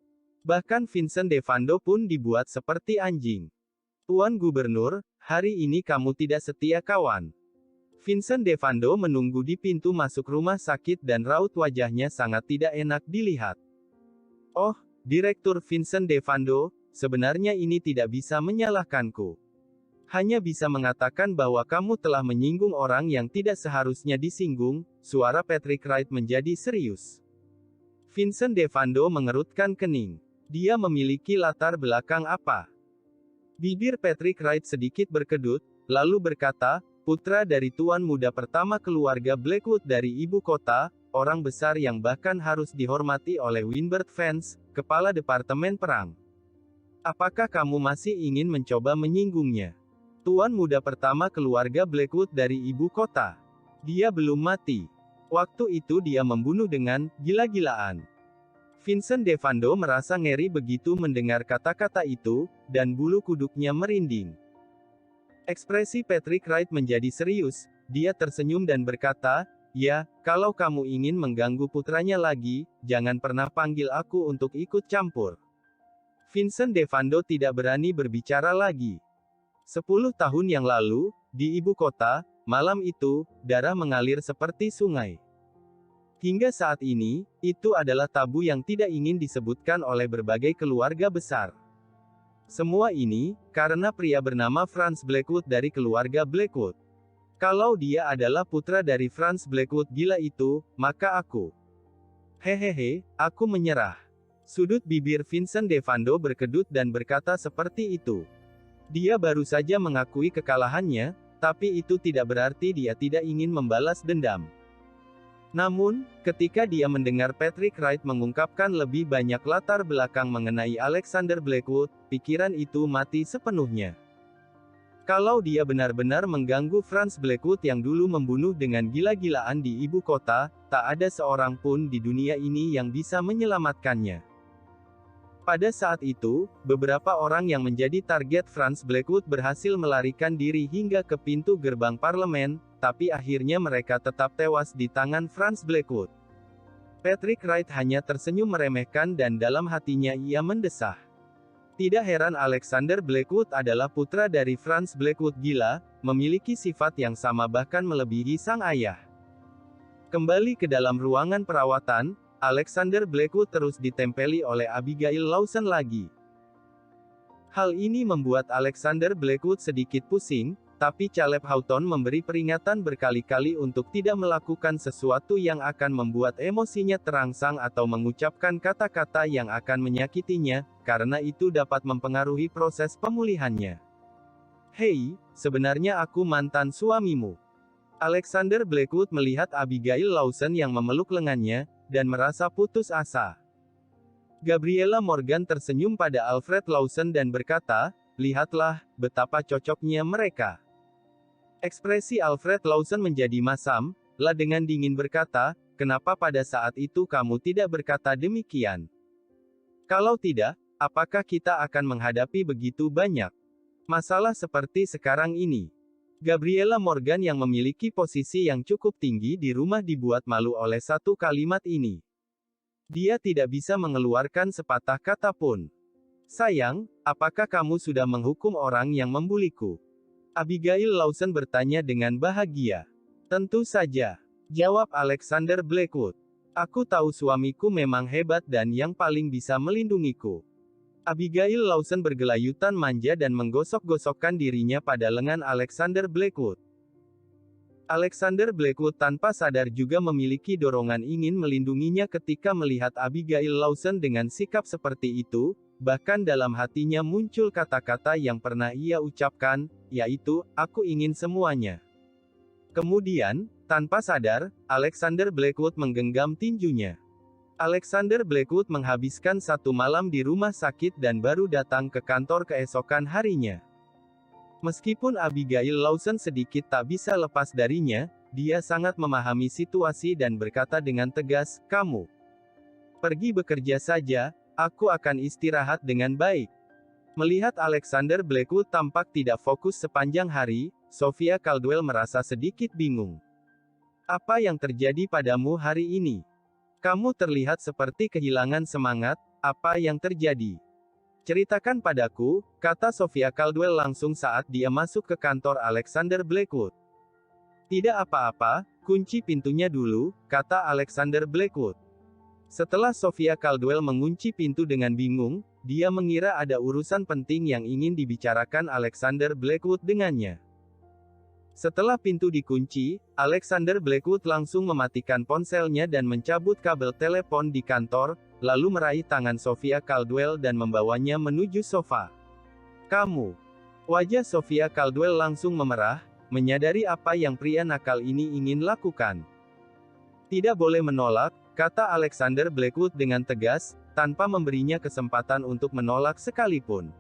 Bahkan Vincent DeVando pun dibuat seperti anjing. "Tuan Gubernur, hari ini kamu tidak setia kawan." Vincent DeVando menunggu di pintu masuk rumah sakit dan raut wajahnya sangat tidak enak dilihat. "Oh, Direktur Vincent DeVando, sebenarnya ini tidak bisa menyalahkanku. Hanya bisa mengatakan bahwa kamu telah menyinggung orang yang tidak seharusnya disinggung." Suara Patrick Wright menjadi serius. Vincent DeVando mengerutkan kening. Dia memiliki latar belakang apa? Bibir Patrick Wright sedikit berkedut, lalu berkata, "Putra dari tuan muda pertama keluarga Blackwood dari ibu kota, orang besar yang bahkan harus dihormati oleh Winbert Vance, kepala Departemen Perang. Apakah kamu masih ingin mencoba menyinggungnya? Tuan muda pertama keluarga Blackwood dari ibu kota. Dia belum mati. Waktu itu dia membunuh dengan gila-gilaan." Vincent DeVando merasa ngeri begitu mendengar kata-kata itu, dan bulu kuduknya merinding. Ekspresi Patrick Wright menjadi serius, dia tersenyum dan berkata, "Ya, kalau kamu ingin mengganggu putranya lagi, jangan pernah panggil aku untuk ikut campur." Vincent DeVando tidak berani berbicara lagi. 10 tahun yang lalu, di ibu kota, malam itu, darah mengalir seperti sungai. Hingga saat ini, itu adalah tabu yang tidak ingin disebutkan oleh berbagai keluarga besar. Semua ini, karena pria bernama Franz Blackwood dari keluarga Blackwood. Kalau dia adalah putra dari Franz Blackwood gila itu, maka aku. Hehehe, aku menyerah. Sudut bibir Vincent DeVando berkedut dan berkata seperti itu. Dia baru saja mengakui kekalahannya, tapi itu tidak berarti dia tidak ingin membalas dendam. Namun, ketika dia mendengar Patrick Wright mengungkapkan lebih banyak latar belakang mengenai Alexander Blackwood, pikiran itu mati sepenuhnya. Kalau dia benar-benar mengganggu Franz Blackwood yang dulu membunuh dengan gila-gilaan di ibu kota, tak ada seorang pun di dunia ini yang bisa menyelamatkannya. Pada saat itu, beberapa orang yang menjadi target Franz Blackwood berhasil melarikan diri hingga ke pintu gerbang parlemen, tapi akhirnya mereka tetap tewas di tangan Franz Blackwood. Patrick Wright hanya tersenyum meremehkan dan dalam hatinya ia mendesah. Tidak heran Alexander Blackwood adalah putra dari Franz Blackwood gila, memiliki sifat yang sama bahkan melebihi sang ayah. Kembali ke dalam ruangan perawatan, Alexander Blackwood terus ditempeli oleh Abigail Lawson lagi. Hal ini membuat Alexander Blackwood sedikit pusing, tapi Caleb Houghton memberi peringatan berkali-kali untuk tidak melakukan sesuatu yang akan membuat emosinya terangsang atau mengucapkan kata-kata yang akan menyakitinya, karena itu dapat mempengaruhi proses pemulihannya. "Hei, sebenarnya aku mantan suamimu." Alexander Blackwood melihat Abigail Lawson yang memeluk lengannya, dan merasa putus asa. Gabriella Morgan tersenyum pada Alfred Lawson dan berkata, "Lihatlah, betapa cocoknya mereka." Ekspresi Alfred Lawson menjadi masam, lalu dengan dingin berkata, "Kenapa pada saat itu kamu tidak berkata demikian? Kalau tidak, apakah kita akan menghadapi begitu banyak masalah seperti sekarang ini?" Gabriella Morgan yang memiliki posisi yang cukup tinggi di rumah dibuat malu oleh satu kalimat ini. Dia tidak bisa mengeluarkan sepatah kata pun. "Sayang, apakah kamu sudah menghukum orang yang membuliku?" Abigail Lawson bertanya dengan bahagia. "Tentu saja," jawab Alexander Blackwood. "Aku tahu suamiku memang hebat dan yang paling bisa melindungiku." Abigail Lawson bergelayutan manja dan menggosok-gosokkan dirinya pada lengan Alexander Blackwood. Alexander Blackwood tanpa sadar juga memiliki dorongan ingin melindunginya ketika melihat Abigail Lawson dengan sikap seperti itu, bahkan dalam hatinya muncul kata-kata yang pernah ia ucapkan, yaitu, "Aku ingin semuanya." Kemudian, tanpa sadar, Alexander Blackwood menggenggam tinjunya. Alexander Blackwood menghabiskan satu malam di rumah sakit dan baru datang ke kantor keesokan harinya. Meskipun Abigail Lawson sedikit tak bisa lepas darinya, dia sangat memahami situasi dan berkata dengan tegas, "Kamu pergi bekerja saja, aku akan istirahat dengan baik." Melihat Alexander Blackwood tampak tidak fokus sepanjang hari, Sophia Caldwell merasa sedikit bingung. "Apa yang terjadi padamu hari ini? Kamu terlihat seperti kehilangan semangat, apa yang terjadi? Ceritakan padaku," kata Sophia Caldwell langsung saat dia masuk ke kantor Alexander Blackwood. "Tidak apa-apa, kunci pintunya dulu," kata Alexander Blackwood. Setelah Sophia Caldwell mengunci pintu dengan bingung, dia mengira ada urusan penting yang ingin dibicarakan Alexander Blackwood dengannya. Setelah pintu dikunci, Alexander Blackwood langsung mematikan ponselnya dan mencabut kabel telepon di kantor, lalu meraih tangan Sophia Caldwell dan membawanya menuju sofa. "Kamu." Wajah Sophia Caldwell langsung memerah, menyadari apa yang pria nakal ini ingin lakukan. "Tidak boleh menolak," kata Alexander Blackwood dengan tegas, tanpa memberinya kesempatan untuk menolak sekalipun.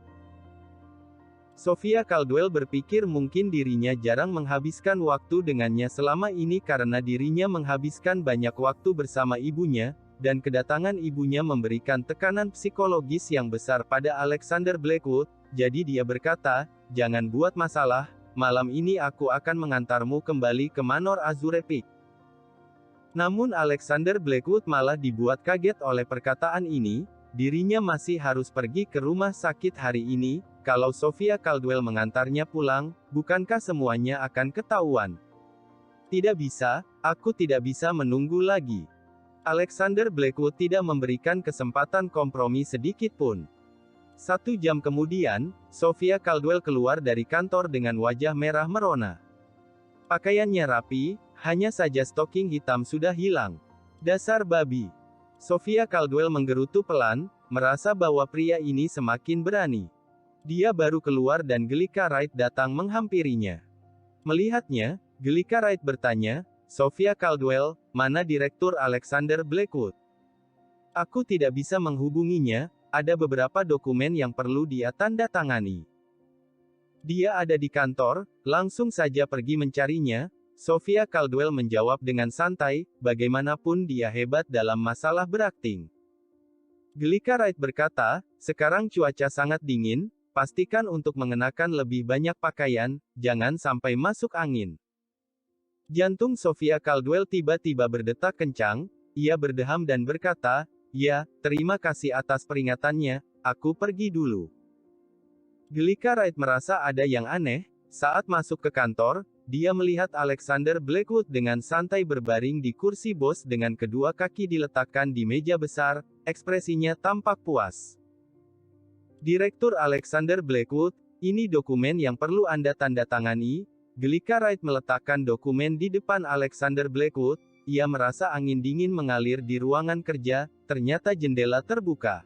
Sophia Caldwell berpikir mungkin dirinya jarang menghabiskan waktu dengannya selama ini karena dirinya menghabiskan banyak waktu bersama ibunya, dan kedatangan ibunya memberikan tekanan psikologis yang besar pada Alexander Blackwood, jadi dia berkata, "Jangan buat masalah, malam ini aku akan mengantarmu kembali ke Manor Azure Peak." Namun Alexander Blackwood malah dibuat kaget oleh perkataan ini, dirinya masih harus pergi ke rumah sakit hari ini. Kalau Sophia Caldwell mengantarnya pulang, bukankah semuanya akan ketahuan? "Tidak bisa, aku tidak bisa menunggu lagi." Alexander Blackwood tidak memberikan kesempatan kompromi sedikit pun. 1 jam kemudian, Sophia Caldwell keluar dari kantor dengan wajah merah merona. Pakaiannya rapi, hanya saja stoking hitam sudah hilang. "Dasar babi." Sophia Caldwell menggerutu pelan, merasa bahwa pria ini semakin berani. Dia baru keluar dan Gelika Wright datang menghampirinya. Melihatnya, Gelika Wright bertanya, "Sophia Caldwell, mana Direktur Alexander Blackwood?" "Aku tidak bisa menghubunginya, ada beberapa dokumen yang perlu dia tanda tangani." "Dia ada di kantor, langsung saja pergi mencarinya," Sophia Caldwell menjawab dengan santai, bagaimanapun dia hebat dalam masalah berakting. Gelika Wright berkata, sekarang cuaca sangat dingin, pastikan untuk mengenakan lebih banyak pakaian, jangan sampai masuk angin. Jantung Sophia Caldwell tiba-tiba berdetak kencang, ia berdeham dan berkata, ya, terima kasih atas peringatannya, aku pergi dulu. Gelika Wright merasa ada yang aneh, saat masuk ke kantor, dia melihat Alexander Blackwood dengan santai berbaring di kursi bos dengan kedua kaki diletakkan di meja besar, ekspresinya tampak puas. Direktur Alexander Blackwood, ini dokumen yang perlu Anda tanda tangani. Gelika Wright meletakkan dokumen di depan Alexander Blackwood, ia merasa angin dingin mengalir di ruangan kerja, ternyata jendela terbuka.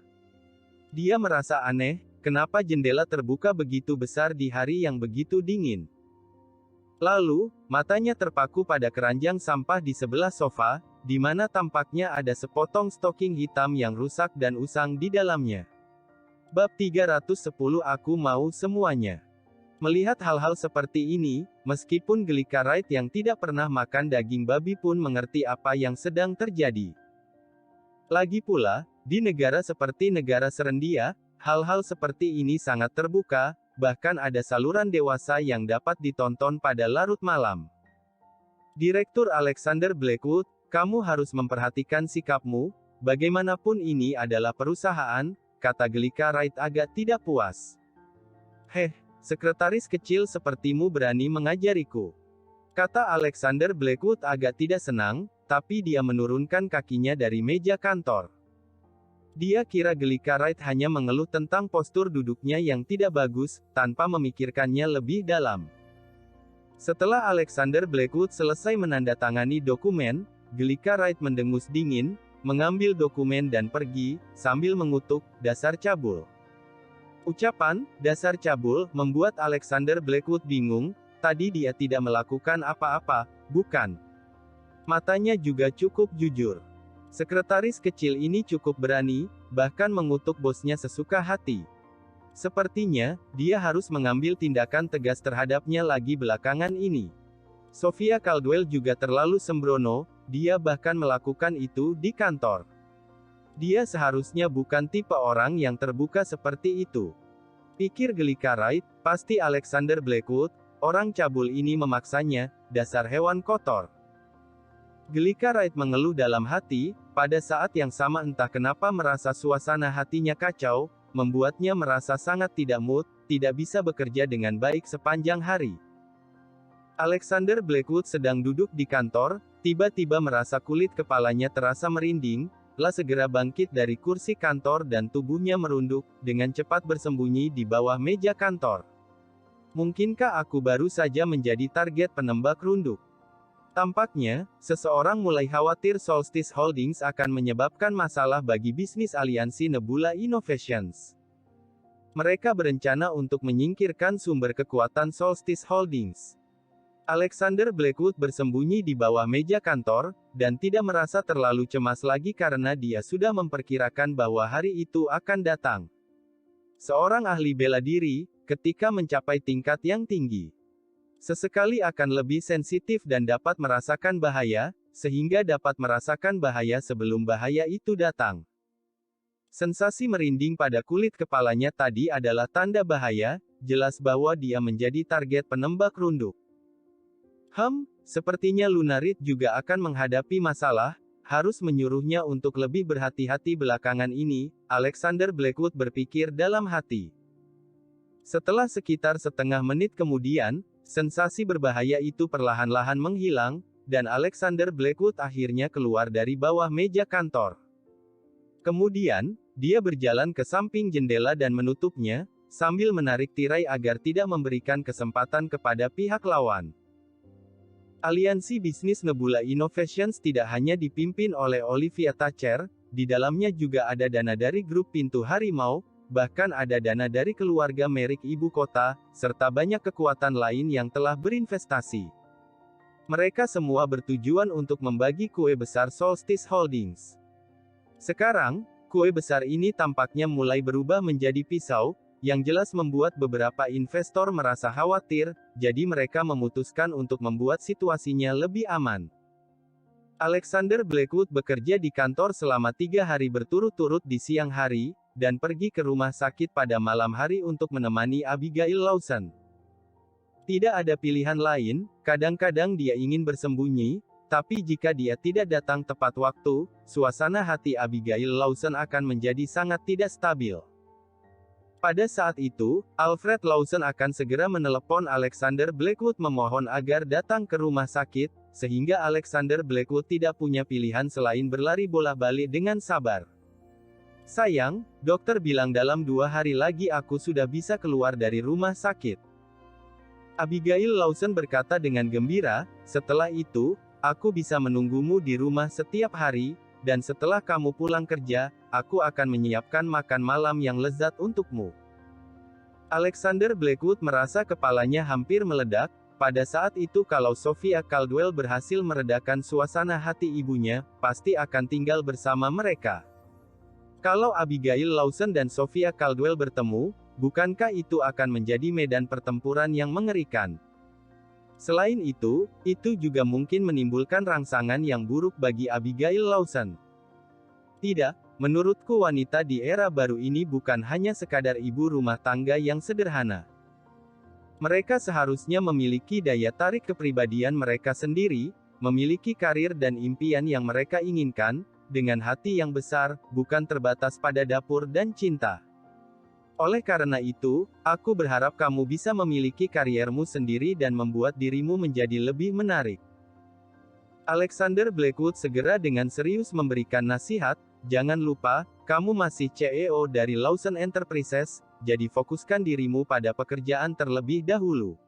Dia merasa aneh, kenapa jendela terbuka begitu besar di hari yang begitu dingin. Lalu, matanya terpaku pada keranjang sampah di sebelah sofa, di mana tampaknya ada sepotong stoking hitam yang rusak dan usang di dalamnya. Bab 310 Aku mau semuanya. Melihat hal-hal seperti ini, meskipun Gelika Wright yang tidak pernah makan daging babi pun mengerti apa yang sedang terjadi. Lagi pula, di negara seperti negara Serendia, hal-hal seperti ini sangat terbuka, bahkan ada saluran dewasa yang dapat ditonton pada larut malam. Direktur Alexander Blackwood, kamu harus memperhatikan sikapmu, bagaimanapun ini adalah perusahaan, kata Gelika Wright agak tidak puas. Sekretaris kecil sepertimu berani mengajariku. Kata Alexander Blackwood agak tidak senang, tapi dia menurunkan kakinya dari meja kantor. Dia kira Gelika Wright hanya mengeluh tentang postur duduknya yang tidak bagus, tanpa memikirkannya lebih dalam. Setelah Alexander Blackwood selesai menandatangani dokumen, Gelika Wright mendengus dingin, mengambil dokumen dan pergi, sambil mengutuk, dasar cabul. Ucapan, dasar cabul, membuat Alexander Blackwood bingung, tadi dia tidak melakukan apa-apa, bukan? Matanya juga cukup jujur. Sekretaris kecil ini cukup berani, bahkan mengutuk bosnya sesuka hati. Sepertinya, dia harus mengambil tindakan tegas terhadapnya lagi belakangan ini. Sophia Caldwell juga terlalu sembrono, dia bahkan melakukan itu di kantor. Dia seharusnya bukan tipe orang yang terbuka seperti itu. Pikir Gelika Wright, pasti Alexander Blackwood, orang cabul ini memaksanya, dasar hewan kotor. Gelika Wright mengeluh dalam hati, pada saat yang sama entah kenapa merasa suasana hatinya kacau, membuatnya merasa sangat tidak mood, tidak bisa bekerja dengan baik sepanjang hari. Alexander Blackwood sedang duduk di kantor, tiba-tiba merasa kulit kepalanya terasa merinding, lah segera bangkit dari kursi kantor dan tubuhnya merunduk, dengan cepat bersembunyi di bawah meja kantor. Mungkinkah aku baru saja menjadi target penembak runduk? Tampaknya, seseorang mulai khawatir Solstice Holdings akan menyebabkan masalah bagi bisnis aliansi Nebula Innovations. Mereka berencana untuk menyingkirkan sumber kekuatan Solstice Holdings. Alexander Blackwood bersembunyi di bawah meja kantor, dan tidak merasa terlalu cemas lagi karena dia sudah memperkirakan bahwa hari itu akan datang. Seorang ahli bela diri, ketika mencapai tingkat yang tinggi, sesekali akan lebih sensitif dan dapat merasakan bahaya, sehingga dapat merasakan bahaya sebelum bahaya itu datang. Sensasi merinding pada kulit kepalanya tadi adalah tanda bahaya, jelas bahwa dia menjadi target penembak runduk. Sepertinya Lunarid juga akan menghadapi masalah, harus menyuruhnya untuk lebih berhati-hati belakangan ini, Alexander Blackwood berpikir dalam hati. Setelah sekitar setengah menit kemudian, sensasi berbahaya itu perlahan-lahan menghilang, dan Alexander Blackwood akhirnya keluar dari bawah meja kantor. Kemudian, dia berjalan ke samping jendela dan menutupnya, sambil menarik tirai agar tidak memberikan kesempatan kepada pihak lawan. Aliansi bisnis Nebula Innovations tidak hanya dipimpin oleh Olivia Thatcher, di dalamnya juga ada dana dari grup Pintu Harimau, bahkan ada dana dari keluarga Merrick ibu kota, serta banyak kekuatan lain yang telah berinvestasi. Mereka semua bertujuan untuk membagi kue besar Solstice Holdings. Sekarang, kue besar ini tampaknya mulai berubah menjadi pisau, yang jelas membuat beberapa investor merasa khawatir, jadi mereka memutuskan untuk membuat situasinya lebih aman. Alexander Blackwood bekerja di kantor selama 3 hari berturut-turut di siang hari, dan pergi ke rumah sakit pada malam hari untuk menemani Abigail Lawson. Tidak ada pilihan lain, kadang-kadang dia ingin bersembunyi, tapi jika dia tidak datang tepat waktu, suasana hati Abigail Lawson akan menjadi sangat tidak stabil. Pada saat itu, Alfred Lawson akan segera menelepon Alexander Blackwood memohon agar datang ke rumah sakit, sehingga Alexander Blackwood tidak punya pilihan selain berlari bolak-balik dengan sabar. Sayang, dokter bilang dalam 2 hari lagi aku sudah bisa keluar dari rumah sakit. Abigail Lawson berkata dengan gembira, setelah itu, aku bisa menunggumu di rumah setiap hari, dan setelah kamu pulang kerja, aku akan menyiapkan makan malam yang lezat untukmu. Alexander Blackwood merasa kepalanya hampir meledak, pada saat itu kalau Sophia Caldwell berhasil meredakan suasana hati ibunya, pasti akan tinggal bersama mereka. Kalau Abigail Lawson dan Sophia Caldwell bertemu, bukankah itu akan menjadi medan pertempuran yang mengerikan? Selain itu juga mungkin menimbulkan rangsangan yang buruk bagi Abigail Lawson. Tidak, menurutku wanita di era baru ini bukan hanya sekadar ibu rumah tangga yang sederhana. Mereka seharusnya memiliki daya tarik kepribadian mereka sendiri, memiliki karir dan impian yang mereka inginkan, dengan hati yang besar, bukan terbatas pada dapur dan cinta. Oleh karena itu, aku berharap kamu bisa memiliki kariermu sendiri dan membuat dirimu menjadi lebih menarik. Alexander Blackwood segera dengan serius memberikan nasihat, jangan lupa, kamu masih CEO dari Lawson Enterprises, jadi fokuskan dirimu pada pekerjaan terlebih dahulu.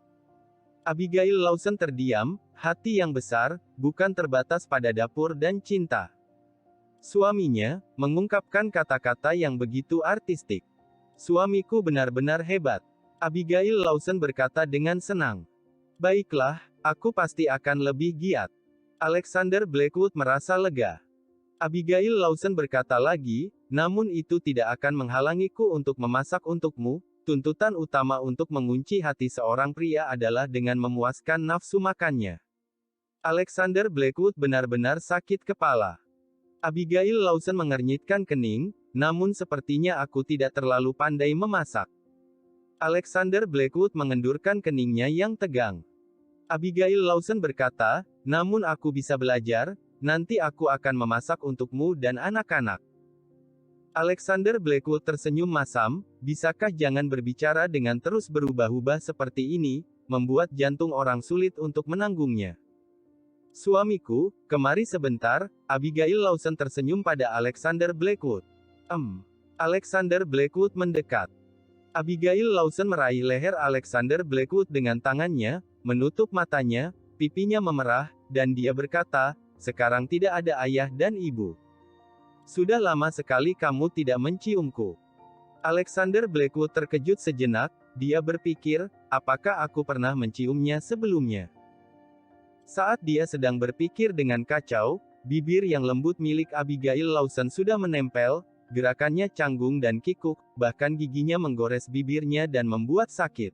Abigail Lawson terdiam, hati yang besar, bukan terbatas pada dapur dan cinta. Suaminya mengungkapkan kata-kata yang begitu artistik. Suamiku benar-benar hebat. Abigail Lawson berkata dengan senang. Baiklah, aku pasti akan lebih giat. Alexander Blackwood merasa lega. Abigail Lawson berkata lagi, namun itu tidak akan menghalangiku untuk memasak untukmu. Tuntutan utama untuk mengunci hati seorang pria adalah dengan memuaskan nafsu makannya. Alexander Blackwood benar-benar sakit kepala. Abigail Lawson mengernyitkan kening, namun sepertinya aku tidak terlalu pandai memasak. Alexander Blackwood mengendurkan keningnya yang tegang. Abigail Lawson berkata, namun aku bisa belajar, nanti aku akan memasak untukmu dan anak-anak. Alexander Blackwood tersenyum masam, bisakah jangan berbicara dengan terus berubah-ubah seperti ini, membuat jantung orang sulit untuk menanggungnya. Suamiku, kemari sebentar, Abigail Lawson tersenyum pada Alexander Blackwood. Alexander Blackwood mendekat. Abigail Lawson meraih leher Alexander Blackwood dengan tangannya, menutup matanya, pipinya memerah, dan dia berkata, sekarang tidak ada ayah dan ibu. Sudah lama sekali kamu tidak menciumku. Alexander Blackwood terkejut sejenak, dia berpikir, apakah aku pernah menciumnya sebelumnya? Saat dia sedang berpikir dengan kacau, bibir yang lembut milik Abigail Lawson sudah menempel, gerakannya canggung dan kikuk, bahkan giginya menggores bibirnya dan membuat sakit.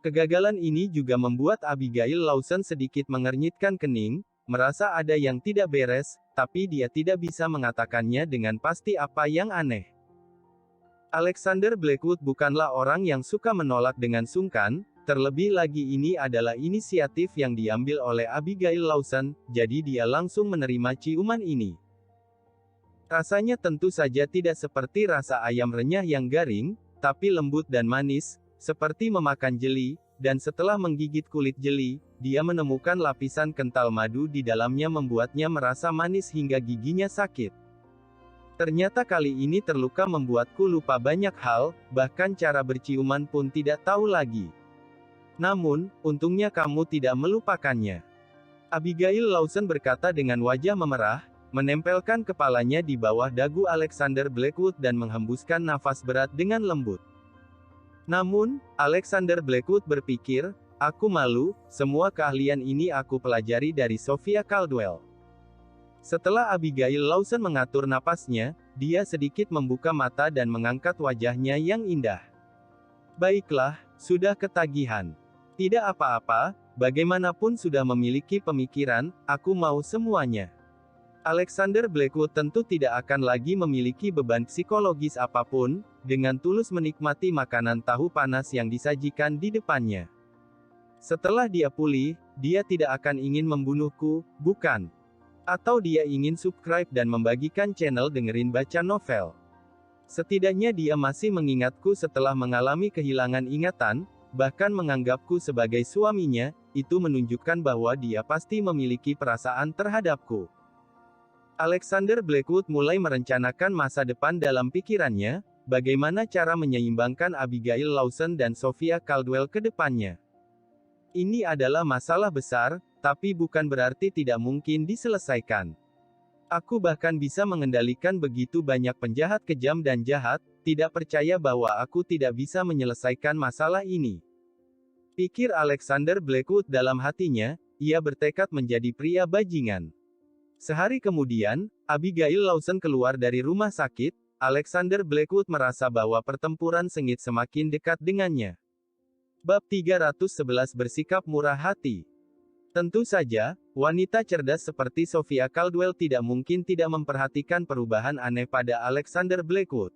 Kegagalan ini juga membuat Abigail Lawson sedikit mengernyitkan kening, merasa ada yang tidak beres, tapi dia tidak bisa mengatakannya dengan pasti apa yang aneh. Alexander Blackwood bukanlah orang yang suka menolak dengan sungkan, terlebih lagi ini adalah inisiatif yang diambil oleh Abigail Lawson, jadi dia langsung menerima ciuman ini. Rasanya tentu saja tidak seperti rasa ayam renyah yang garing, tapi lembut dan manis, seperti memakan jeli, dan setelah menggigit kulit jeli, dia menemukan lapisan kental madu di dalamnya membuatnya merasa manis hingga giginya sakit. Ternyata kali ini terluka membuatku lupa banyak hal, bahkan cara berciuman pun tidak tahu lagi. Namun, untungnya kamu tidak melupakannya. Abigail Lawson berkata dengan wajah memerah, menempelkan kepalanya di bawah dagu Alexander Blackwood dan menghembuskan nafas berat dengan lembut. Namun, Alexander Blackwood berpikir, aku malu, semua keahlian ini aku pelajari dari Sophia Caldwell. Setelah Abigail Lawson mengatur napasnya, Dia sedikit membuka mata dan mengangkat wajahnya yang indah. Baiklah, sudah ketagihan. Tidak apa-apa, bagaimanapun sudah memiliki pemikiran, aku mau semuanya. Alexander Blackwood tentu tidak akan lagi memiliki beban psikologis apapun, dengan tulus menikmati makanan tahu panas yang disajikan di depannya. Setelah dia pulih, dia tidak akan ingin membunuhku, bukan? Atau dia ingin subscribe dan membagikan channel dengerin baca novel. Setidaknya dia masih mengingatku setelah mengalami kehilangan ingatan, bahkan menganggapku sebagai suaminya, itu menunjukkan bahwa dia pasti memiliki perasaan terhadapku. Alexander Blackwood mulai merencanakan masa depan dalam pikirannya, bagaimana cara menyeimbangkan Abigail Lawson dan Sofia Caldwell ke depannya. Ini adalah masalah besar, tapi bukan berarti tidak mungkin diselesaikan. Aku bahkan bisa mengendalikan begitu banyak penjahat kejam dan jahat, tidak percaya bahwa aku tidak bisa menyelesaikan masalah ini. Pikir Alexander Blackwood dalam hatinya, ia bertekad menjadi pria bajingan. Sehari kemudian, Abigail Lawson keluar dari rumah sakit, Alexander Blackwood merasa bahwa pertempuran sengit semakin dekat dengannya. Bab 311 Bersikap murah hati. Tentu saja, wanita cerdas seperti Sofia Caldwell tidak mungkin tidak memperhatikan perubahan aneh pada Alexander Blackwood.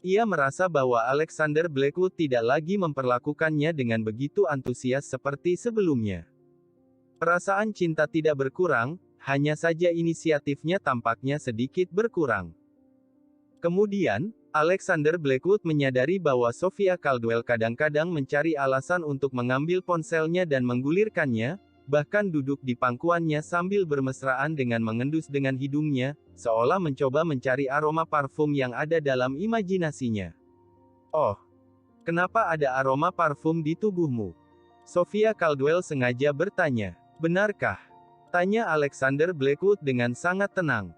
Ia merasa bahwa Alexander Blackwood tidak lagi memperlakukannya dengan begitu antusias seperti sebelumnya. Perasaan cinta tidak berkurang, hanya saja inisiatifnya tampaknya sedikit berkurang. Kemudian, Alexander Blackwood menyadari bahwa Sofia Caldwell kadang-kadang mencari alasan untuk mengambil ponselnya dan menggulirkannya, bahkan duduk di pangkuannya sambil bermesraan dengan mengendus dengan hidungnya, seolah mencoba mencari aroma parfum yang ada dalam imajinasinya. Oh, kenapa ada aroma parfum di tubuhmu? Sofia Caldwell sengaja bertanya. Benarkah? Tanya Alexander Blackwood dengan sangat tenang.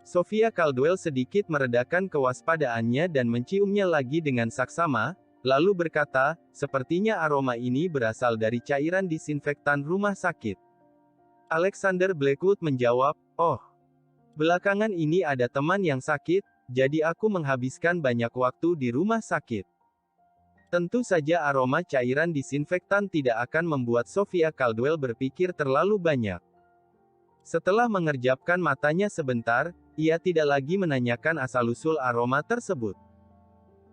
Sofia Caldwell sedikit meredakan kewaspadaannya dan menciumnya lagi dengan saksama, lalu berkata, sepertinya aroma ini berasal dari cairan disinfektan rumah sakit. Alexander Blackwood menjawab, oh, belakangan ini ada teman yang sakit, jadi aku menghabiskan banyak waktu di rumah sakit. Tentu saja aroma cairan disinfektan tidak akan membuat Sofia Caldwell berpikir terlalu banyak. Setelah mengerjapkan matanya sebentar, ia tidak lagi menanyakan asal-usul aroma tersebut.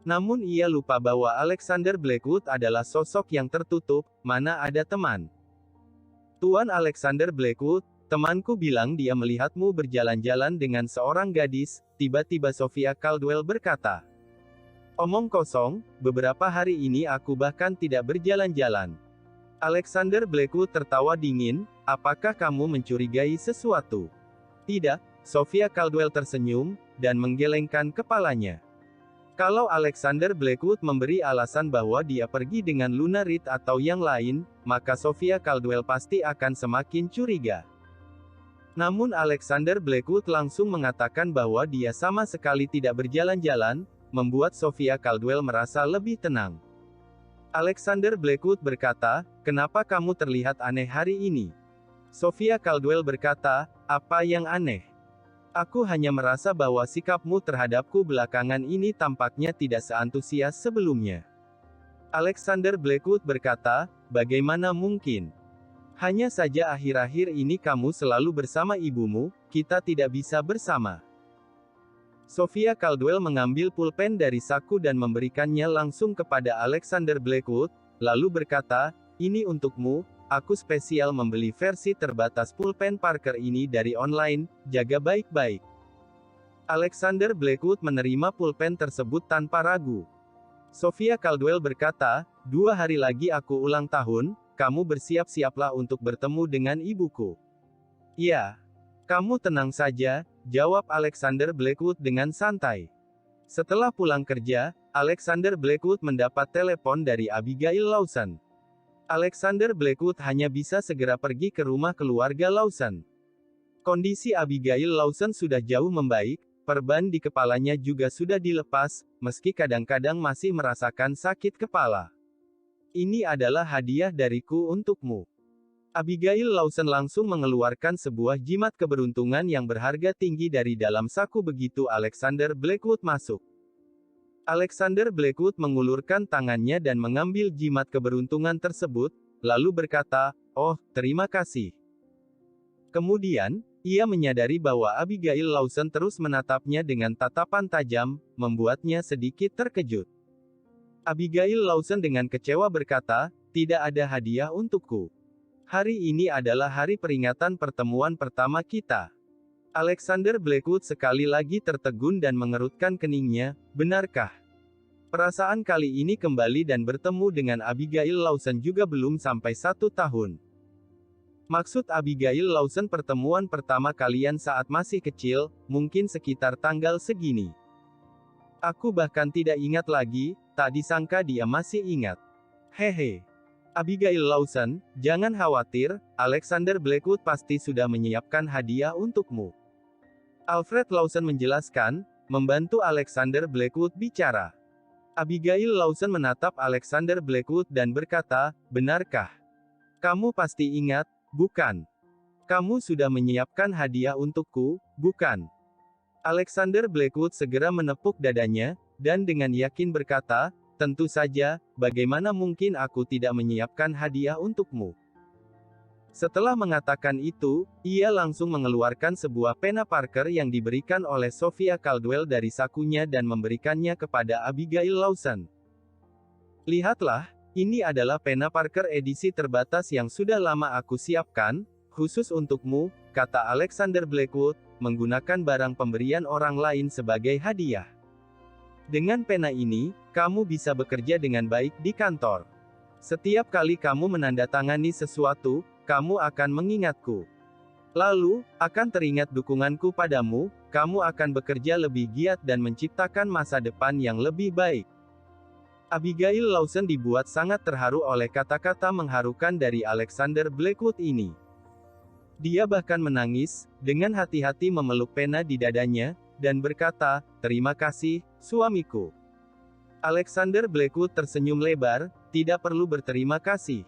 Namun ia lupa bahwa Alexander Blackwood adalah sosok yang tertutup, mana ada teman. Tuan Alexander Blackwood, temanku bilang dia melihatmu berjalan-jalan dengan seorang gadis, tiba-tiba Sofia Caldwell berkata. Omong kosong, beberapa hari ini aku bahkan tidak berjalan-jalan. Alexander Blackwood tertawa dingin, apakah kamu mencurigai sesuatu? Tidak, Sofia Caldwell tersenyum, dan menggelengkan kepalanya. Kalau Alexander Blackwood memberi alasan bahwa dia pergi dengan Luna Reed atau yang lain, maka Sofia Caldwell pasti akan semakin curiga. Namun Alexander Blackwood langsung mengatakan bahwa dia sama sekali tidak berjalan-jalan, membuat Sofia Caldwell merasa lebih tenang. Alexander Blackwood berkata, kenapa kamu terlihat aneh hari ini? Sofia Caldwell berkata, apa yang aneh? Aku hanya merasa bahwa sikapmu terhadapku belakangan ini tampaknya tidak seantusias sebelumnya. Alexander Blackwood berkata, bagaimana mungkin? Hanya saja akhir-akhir ini kamu selalu bersama ibumu, kita tidak bisa bersama. Sofia Caldwell mengambil pulpen dari saku dan memberikannya langsung kepada Alexander Blackwood, lalu berkata, ini untukmu, aku spesial membeli versi terbatas pulpen Parker ini dari online, jaga baik-baik. Alexander Blackwood menerima pulpen tersebut tanpa ragu. Sofia Caldwell berkata, 2 hari lagi aku ulang tahun, kamu bersiap-siaplah untuk bertemu dengan ibuku. Ya. Kamu tenang saja, jawab Alexander Blackwood dengan santai. Setelah pulang kerja, Alexander Blackwood mendapat telepon dari Abigail Lawson. Alexander Blackwood hanya bisa segera pergi ke rumah keluarga Lawson. Kondisi Abigail Lawson sudah jauh membaik, perban di kepalanya juga sudah dilepas, meski kadang-kadang masih merasakan sakit kepala. Ini adalah hadiah dariku untukmu. Abigail Lawson langsung mengeluarkan sebuah jimat keberuntungan yang berharga tinggi dari dalam saku begitu Alexander Blackwood masuk. Alexander Blackwood mengulurkan tangannya dan mengambil jimat keberuntungan tersebut, lalu berkata, "Oh, terima kasih." Kemudian, ia menyadari bahwa Abigail Lawson terus menatapnya dengan tatapan tajam, membuatnya sedikit terkejut. Abigail Lawson dengan kecewa berkata, "Tidak ada hadiah untukku. Hari ini adalah hari peringatan pertemuan pertama kita." Alexander Blackwood sekali lagi tertegun dan mengerutkan keningnya, "Benarkah? Perasaan kali ini kembali dan bertemu dengan Abigail Lawson juga belum sampai 1 tahun. Maksud Abigail Lawson pertemuan pertama kalian saat masih kecil, mungkin sekitar tanggal segini. Aku bahkan tidak ingat lagi, tak disangka dia masih ingat. Hehe. Abigail Lawson, jangan khawatir, Alexander Blackwood pasti sudah menyiapkan hadiah untukmu." Alfred Lawson menjelaskan, membantu Alexander Blackwood bicara. Abigail Lawson menatap Alexander Blackwood dan berkata, "Benarkah? Kamu pasti ingat, bukan? Kamu sudah menyiapkan hadiah untukku, bukan?" Alexander Blackwood segera menepuk dadanya, dan dengan yakin berkata, "Tentu saja, bagaimana mungkin aku tidak menyiapkan hadiah untukmu?" Setelah mengatakan itu, ia langsung mengeluarkan sebuah pena Parker yang diberikan oleh Sophia Caldwell dari sakunya dan memberikannya kepada Abigail Lawson. "Lihatlah, ini adalah pena Parker edisi terbatas yang sudah lama aku siapkan, khusus untukmu," kata Alexander Blackwood, menggunakan barang pemberian orang lain sebagai hadiah. "Dengan pena ini, kamu bisa bekerja dengan baik di kantor. Setiap kali kamu menandatangani sesuatu, kamu akan mengingatku. Lalu, akan teringat dukunganku padamu, kamu akan bekerja lebih giat dan menciptakan masa depan yang lebih baik." Abigail Lawson dibuat sangat terharu oleh kata-kata mengharukan dari Alexander Blackwood ini. Dia bahkan menangis, dengan hati-hati memeluk pena di dadanya, dan berkata, "Terima kasih, suamiku." Alexander Blackwood tersenyum lebar, "Tidak perlu berterima kasih."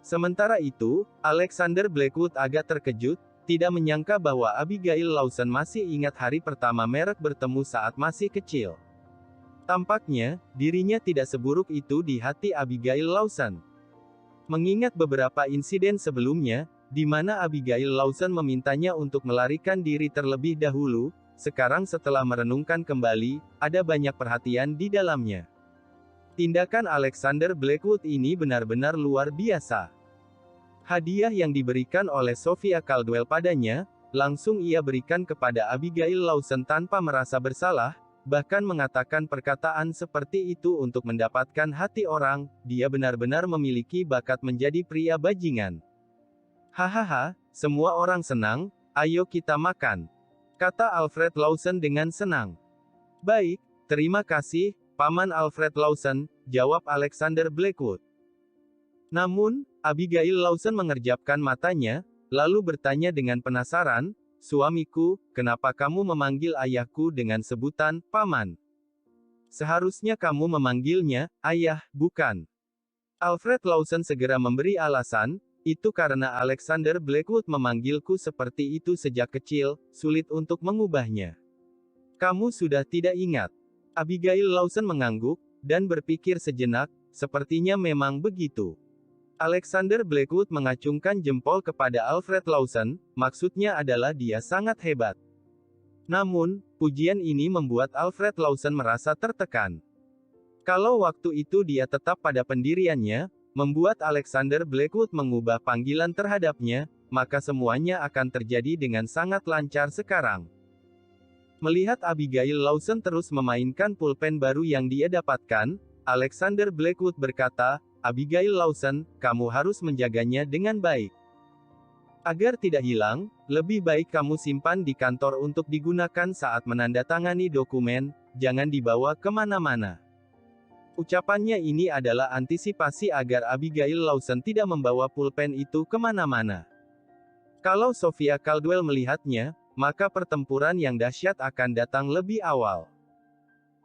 Sementara itu, Alexander Blackwood agak terkejut, tidak menyangka bahwa Abigail Lawson masih ingat hari pertama mereka bertemu saat masih kecil. Tampaknya, dirinya tidak seburuk itu di hati Abigail Lawson. Mengingat beberapa insiden sebelumnya, di mana Abigail Lawson memintanya untuk melarikan diri terlebih dahulu, sekarang setelah merenungkan kembali, ada banyak perhatian di dalamnya. Tindakan Alexander Blackwood ini benar-benar luar biasa. Hadiah yang diberikan oleh Sophia Caldwell padanya, langsung ia berikan kepada Abigail Lawson tanpa merasa bersalah, bahkan mengatakan perkataan seperti itu untuk mendapatkan hati orang, dia benar-benar memiliki bakat menjadi pria bajingan. "Hahaha, semua orang senang, ayo kita makan," kata Alfred Lawson dengan senang. "Baik, terima kasih, Paman Alfred Lawson," jawab Alexander Blackwood. Namun, Abigail Lawson mengerjapkan matanya, lalu bertanya dengan penasaran, "Suamiku, kenapa kamu memanggil ayahku dengan sebutan Paman? Seharusnya kamu memanggilnya Ayah, bukan?" Alfred Lawson segera memberi alasan, "Itu karena Alexander Blackwood memanggilku seperti itu sejak kecil, sulit untuk mengubahnya." "Kamu sudah tidak ingat?" Abigail Lawson mengangguk, dan berpikir sejenak, sepertinya memang begitu. Alexander Blackwood mengacungkan jempol kepada Alfred Lawson, maksudnya adalah dia sangat hebat. Namun, pujian ini membuat Alfred Lawson merasa tertekan. Kalau waktu itu dia tetap pada pendiriannya, membuat Alexander Blackwood mengubah panggilan terhadapnya, maka semuanya akan terjadi dengan sangat lancar sekarang. Melihat Abigail Lawson terus memainkan pulpen baru yang dia dapatkan, Alexander Blackwood berkata, "Abigail Lawson, kamu harus menjaganya dengan baik. Agar tidak hilang, lebih baik kamu simpan di kantor untuk digunakan saat menandatangani dokumen, jangan dibawa kemana-mana." Ucapannya ini adalah antisipasi agar Abigail Lawson tidak membawa pulpen itu kemana-mana. Kalau Sophia Caldwell melihatnya, maka pertempuran yang dahsyat akan datang lebih awal.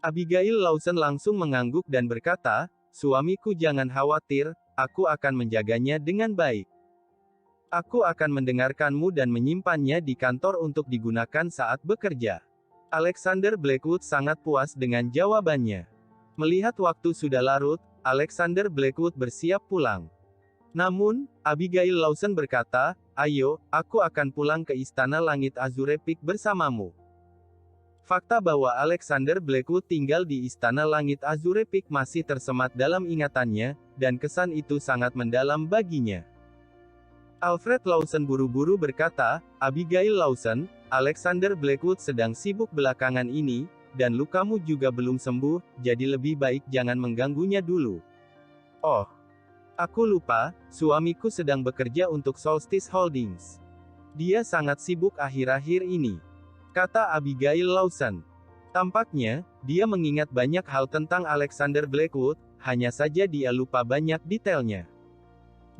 Abigail Lawson langsung mengangguk dan berkata, "Suamiku jangan khawatir, aku akan menjaganya dengan baik." Aku akan mendengarkanmu dan menyimpannya di kantor untuk digunakan saat bekerja. Alexander Blackwood sangat puas dengan jawabannya. Melihat waktu sudah larut, Alexander Blackwood bersiap pulang. Namun, Abigail Lawson berkata, "Ayo, aku akan pulang ke Istana Langit Azure Peak bersamamu." Fakta bahwa Alexander Blackwood tinggal di Istana Langit Azure Peak masih tersemat dalam ingatannya, dan kesan itu sangat mendalam baginya. Alfred Lawson buru-buru berkata, "Abigail Lawson, Alexander Blackwood sedang sibuk belakangan ini, dan lukamu juga belum sembuh, jadi lebih baik jangan mengganggunya dulu." "Oh, aku lupa, suamiku sedang bekerja untuk Solstice Holdings. Dia sangat sibuk akhir-akhir ini," kata Abigail Lawson. Tampaknya, dia mengingat banyak hal tentang Alexander Blackwood, hanya saja dia lupa banyak detailnya.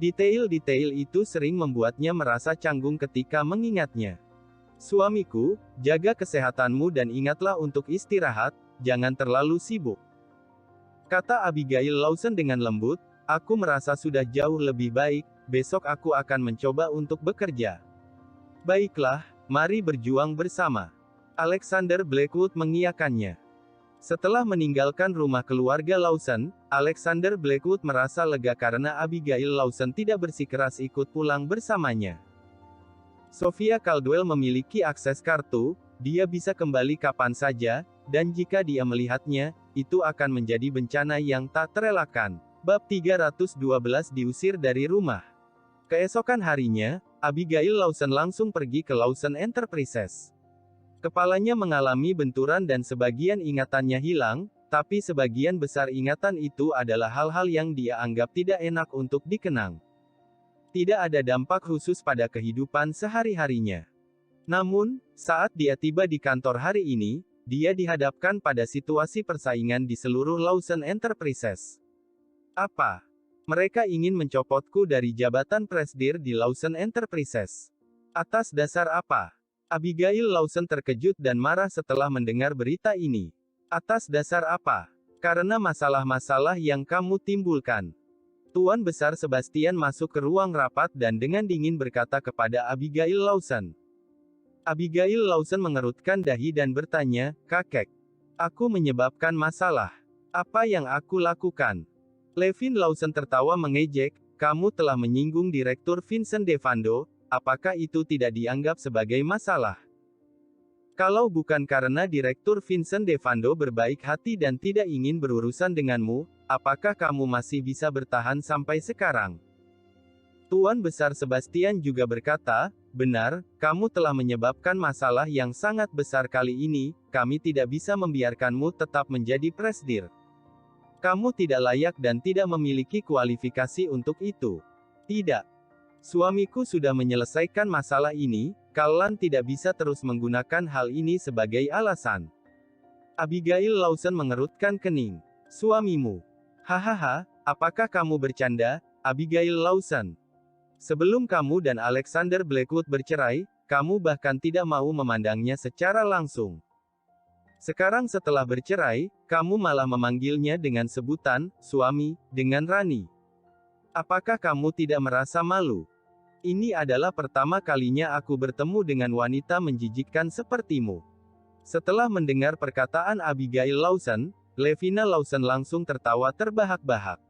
Detail-detail itu sering membuatnya merasa canggung ketika mengingatnya. "Suamiku, jaga kesehatanmu dan ingatlah untuk istirahat, jangan terlalu sibuk," kata Abigail Lawson dengan lembut. "Aku merasa sudah jauh lebih baik, besok aku akan mencoba untuk bekerja." "Baiklah, mari berjuang bersama." Alexander Blackwood mengiyakannya. Setelah meninggalkan rumah keluarga Lawson, Alexander Blackwood merasa lega karena Abigail Lawson tidak bersikeras ikut pulang bersamanya. Sophia Caldwell memiliki akses kartu, dia bisa kembali kapan saja, dan jika dia melihatnya, itu akan menjadi bencana yang tak terelakkan. Bab 312 diusir dari rumah. Keesokan harinya, Abigail Lawson langsung pergi ke Lawson Enterprises. Kepalanya mengalami benturan dan sebagian ingatannya hilang, tapi sebagian besar ingatan itu adalah hal-hal yang dia anggap tidak enak untuk dikenang. Tidak ada dampak khusus pada kehidupan sehari-harinya. Namun, saat dia tiba di kantor hari ini, dia dihadapkan pada situasi persaingan di seluruh Lawson Enterprises. "Apa? Mereka ingin mencopotku dari jabatan presidir di Lawson Enterprises. Atas dasar apa?" Abigail Lawson terkejut dan marah setelah mendengar berita ini. "Atas dasar apa?" "Karena masalah-masalah yang kamu timbulkan." Tuan Besar Sebastian masuk ke ruang rapat dan dengan dingin berkata kepada Abigail Lawson. Abigail Lawson mengerutkan dahi dan bertanya, "Kakek, aku menyebabkan masalah. Apa yang aku lakukan?" Levin Lawson tertawa mengejek, "Kamu telah menyinggung Direktur Vincent Devando, apakah itu tidak dianggap sebagai masalah? Kalau bukan karena Direktur Vincent Devando berbaik hati dan tidak ingin berurusan denganmu, apakah kamu masih bisa bertahan sampai sekarang?" Tuan Besar Sebastian juga berkata, "Benar, kamu telah menyebabkan masalah yang sangat besar kali ini, kami tidak bisa membiarkanmu tetap menjadi presidir. Kamu tidak layak dan tidak memiliki kualifikasi untuk itu." "Tidak. Suamiku sudah menyelesaikan masalah ini, kalian tidak bisa terus menggunakan hal ini sebagai alasan." Abigail Lawson mengerutkan kening. "Suamimu? Hahaha, apakah kamu bercanda, Abigail Lawson? Sebelum kamu dan Alexander Blackwood bercerai, kamu bahkan tidak mau memandangnya secara langsung. Sekarang setelah bercerai, kamu malah memanggilnya dengan sebutan suami, dengan Rani. Apakah kamu tidak merasa malu? Ini adalah pertama kalinya aku bertemu dengan wanita menjijikkan sepertimu." Setelah mendengar perkataan Abigail Lawson, Levina Lawson langsung tertawa terbahak-bahak.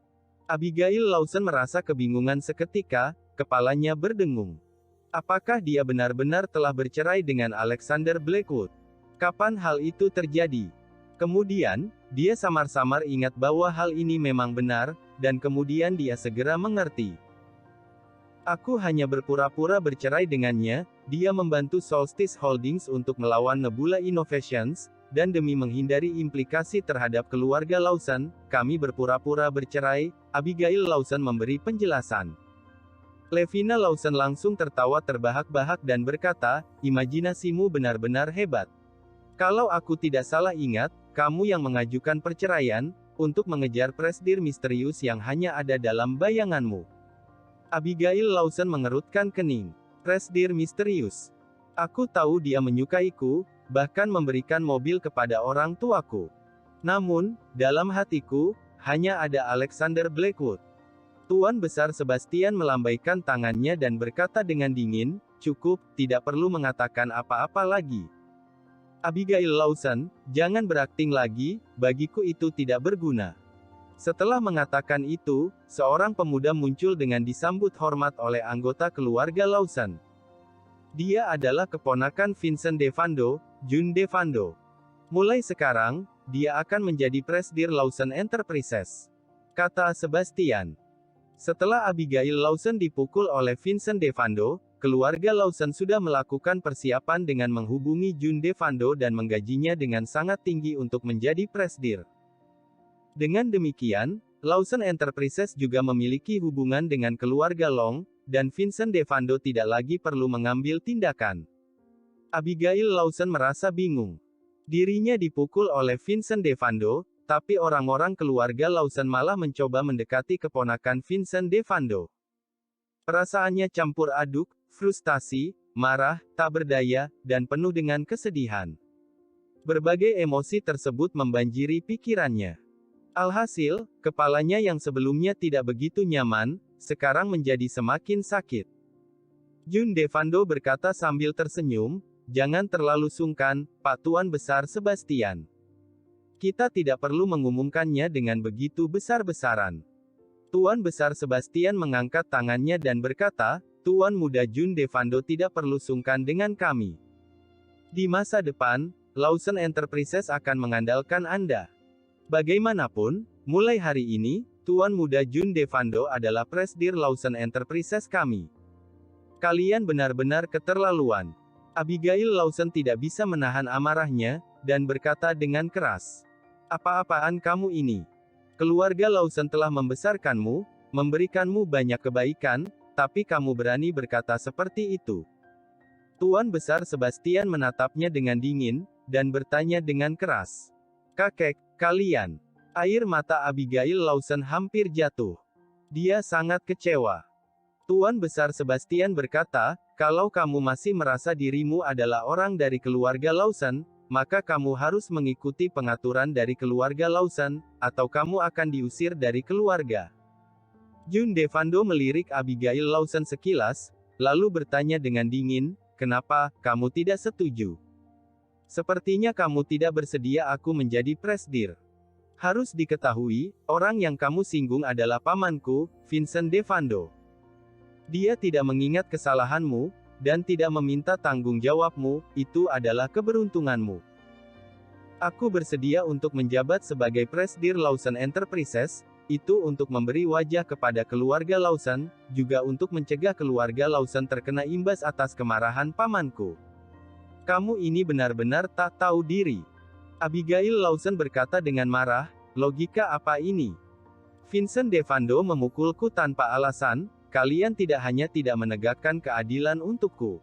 Abigail Lawson merasa kebingungan seketika, kepalanya berdengung. Apakah dia benar-benar telah bercerai dengan Alexander Blackwood? Kapan hal itu terjadi? Kemudian, dia samar-samar ingat bahwa hal ini memang benar, dan kemudian dia segera mengerti. "Aku hanya berpura-pura bercerai dengannya, dia membantu Solstice Holdings untuk melawan Nebula Innovations, dan demi menghindari implikasi terhadap keluarga Lawson, kami berpura-pura bercerai." Abigail Lawson memberi penjelasan. Levina Lawson langsung tertawa terbahak-bahak dan berkata, "Imajinasimu benar-benar hebat. Kalau aku tidak salah ingat, kamu yang mengajukan perceraian, untuk mengejar presidir misterius yang hanya ada dalam bayanganmu." Abigail Lawson mengerutkan kening. "Presidir misterius? Aku tahu dia menyukaiku, bahkan memberikan mobil kepada orang tuaku. Namun, dalam hatiku, hanya ada Alexander Blackwood. Tuan Besar Sebastian melambaikan tangannya dan berkata dengan dingin, "Cukup, tidak perlu mengatakan apa-apa lagi. Abigail Lawson, jangan berakting lagi, bagiku itu tidak berguna." Setelah mengatakan itu, seorang pemuda muncul dengan disambut hormat oleh anggota keluarga Lawson. Dia adalah keponakan Vincent DeVando, June DeVando. "Mulai sekarang, dia akan menjadi Presdir Lawson Enterprises," kata Sebastian. Setelah Abigail Lawson dipukul oleh Vincent DeVando, keluarga Lawson sudah melakukan persiapan dengan menghubungi June DeVando dan menggajinya dengan sangat tinggi untuk menjadi Presdir. Dengan demikian, Lawson Enterprises juga memiliki hubungan dengan keluarga Long, dan Vincent DeVando tidak lagi perlu mengambil tindakan. Abigail Lawson merasa bingung. Dirinya dipukul oleh Vincent DeVando, tapi orang-orang keluarga Lawson malah mencoba mendekati keponakan Vincent DeVando. Perasaannya campur aduk, frustasi, marah, tak berdaya, dan penuh dengan kesedihan. Berbagai emosi tersebut membanjiri pikirannya. Alhasil, kepalanya yang sebelumnya tidak begitu nyaman, sekarang menjadi semakin sakit. June DeVando berkata sambil tersenyum, "Jangan terlalu sungkan, Pak Tuan Besar Sebastian. Kita tidak perlu mengumumkannya dengan begitu besar-besaran." Tuan Besar Sebastian mengangkat tangannya dan berkata, "Tuan Muda June DeVando tidak perlu sungkan dengan kami. Di masa depan, Lawson Enterprises akan mengandalkan Anda. Bagaimanapun, mulai hari ini, Tuan Muda June DeVando adalah Presdir Lawson Enterprises kami. Kalian benar-benar keterlaluan." Abigail Lawson tidak bisa menahan amarahnya, dan berkata dengan keras, "Apa-apaan kamu ini? Keluarga Lawson telah membesarkanmu, memberikanmu banyak kebaikan, tapi kamu berani berkata seperti itu." Tuan Besar Sebastian menatapnya dengan dingin, dan bertanya dengan keras, "Kakek, kalian?" Air mata Abigail Lawson hampir jatuh. Dia sangat kecewa. Tuan Besar Sebastian berkata, "Kalau kamu masih merasa dirimu adalah orang dari keluarga Lawson, maka kamu harus mengikuti pengaturan dari keluarga Lawson, atau kamu akan diusir dari keluarga." June DeVando melirik Abigail Lawson sekilas, lalu bertanya dengan dingin, "Kenapa, kamu tidak setuju? Sepertinya kamu tidak bersedia aku menjadi Presdir. Harus diketahui, orang yang kamu singgung adalah pamanku, Vincent DeVando. Dia tidak mengingat kesalahanmu, dan tidak meminta tanggung jawabmu, itu adalah keberuntunganmu. Aku bersedia untuk menjabat sebagai Presdir Lawson Enterprises, itu untuk memberi wajah kepada keluarga Lawson, juga untuk mencegah keluarga Lawson terkena imbas atas kemarahan pamanku. Kamu ini benar-benar tak tahu diri." Abigail Lawson berkata dengan marah, "Logika apa ini? Vincent DeVando memukulku tanpa alasan. Kalian tidak hanya tidak menegakkan keadilan untukku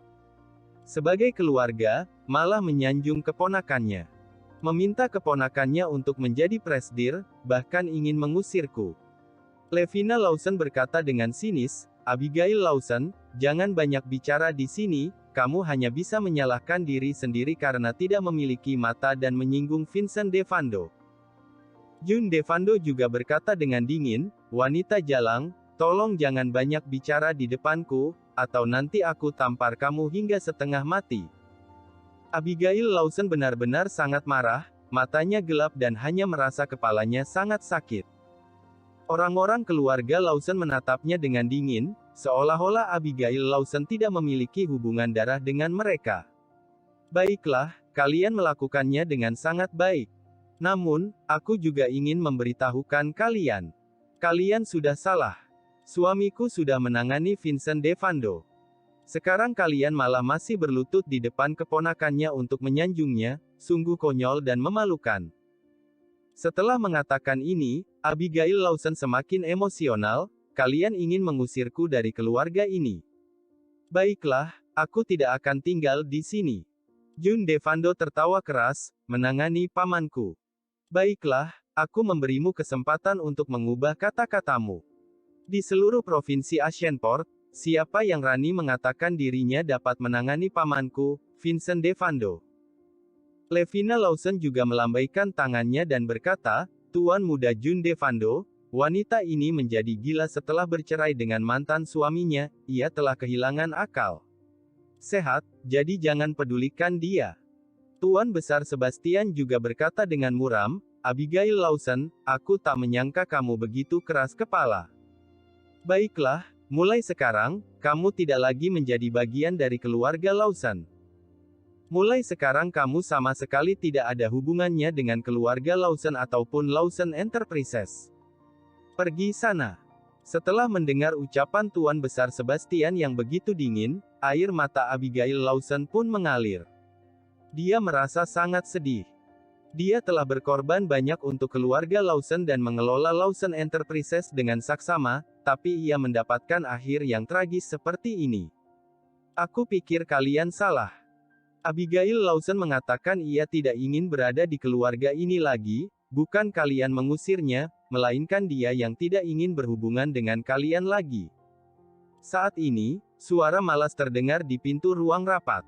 sebagai keluarga, malah menyanjung keponakannya. Meminta keponakannya untuk menjadi Presdir, bahkan ingin mengusirku." Levina Lawson berkata dengan sinis, "Abigail Lawson, jangan banyak bicara di sini, kamu hanya bisa menyalahkan diri sendiri karena tidak memiliki mata dan menyinggung Vincent DeVando." June DeVando juga berkata dengan dingin, "Wanita jalang, tolong jangan banyak bicara di depanku, atau nanti aku tampar kamu hingga setengah mati." Abigail Lawson benar-benar sangat marah, matanya gelap dan hanya merasa kepalanya sangat sakit. Orang-orang keluarga Lawson menatapnya dengan dingin, seolah-olah Abigail Lawson tidak memiliki hubungan darah dengan mereka. "Baiklah, kalian melakukannya dengan sangat baik. Namun, aku juga ingin memberitahukan kalian. Kalian sudah salah. Suamiku sudah menangani Vincent DeVando. Sekarang kalian malah masih berlutut di depan keponakannya untuk menyanjungnya, sungguh konyol dan memalukan." Setelah mengatakan ini, Abigail Lawson semakin emosional, "Kalian ingin mengusirku dari keluarga ini. Baiklah, aku tidak akan tinggal di sini." June DeVando tertawa keras, "Menangani pamanku. Baiklah, aku memberimu kesempatan untuk mengubah kata-katamu. Di seluruh provinsi Ashenport, siapa yang berani mengatakan dirinya dapat menangani pamanku, Vincent DeVando?" Levina Lawson juga melambaikan tangannya dan berkata, "Tuan Muda June DeVando, Wanita ini menjadi gila setelah bercerai dengan mantan suaminya, ia telah kehilangan akal sehat, jadi jangan pedulikan dia. Tuan Besar Sebastian juga berkata dengan muram, Abigail Lawson, aku tak menyangka kamu begitu keras kepala. Baiklah, mulai sekarang, kamu tidak lagi menjadi bagian dari keluarga Lawson. Mulai sekarang kamu sama sekali tidak ada hubungannya dengan keluarga Lawson ataupun Lawson Enterprises. Pergi sana. Setelah mendengar ucapan Tuan Besar Sebastian yang begitu dingin, air mata Abigail Lawson pun mengalir. Dia merasa sangat sedih. Dia telah berkorban banyak untuk keluarga Lawson dan mengelola Lawson Enterprises dengan saksama, tapi ia mendapatkan akhir yang tragis seperti ini. Aku pikir kalian salah. Abigail Lawson mengatakan ia tidak ingin berada di keluarga ini lagi, bukan kalian mengusirnya, melainkan dia yang tidak ingin berhubungan dengan kalian lagi. Saat ini, suara malas terdengar di pintu ruang rapat.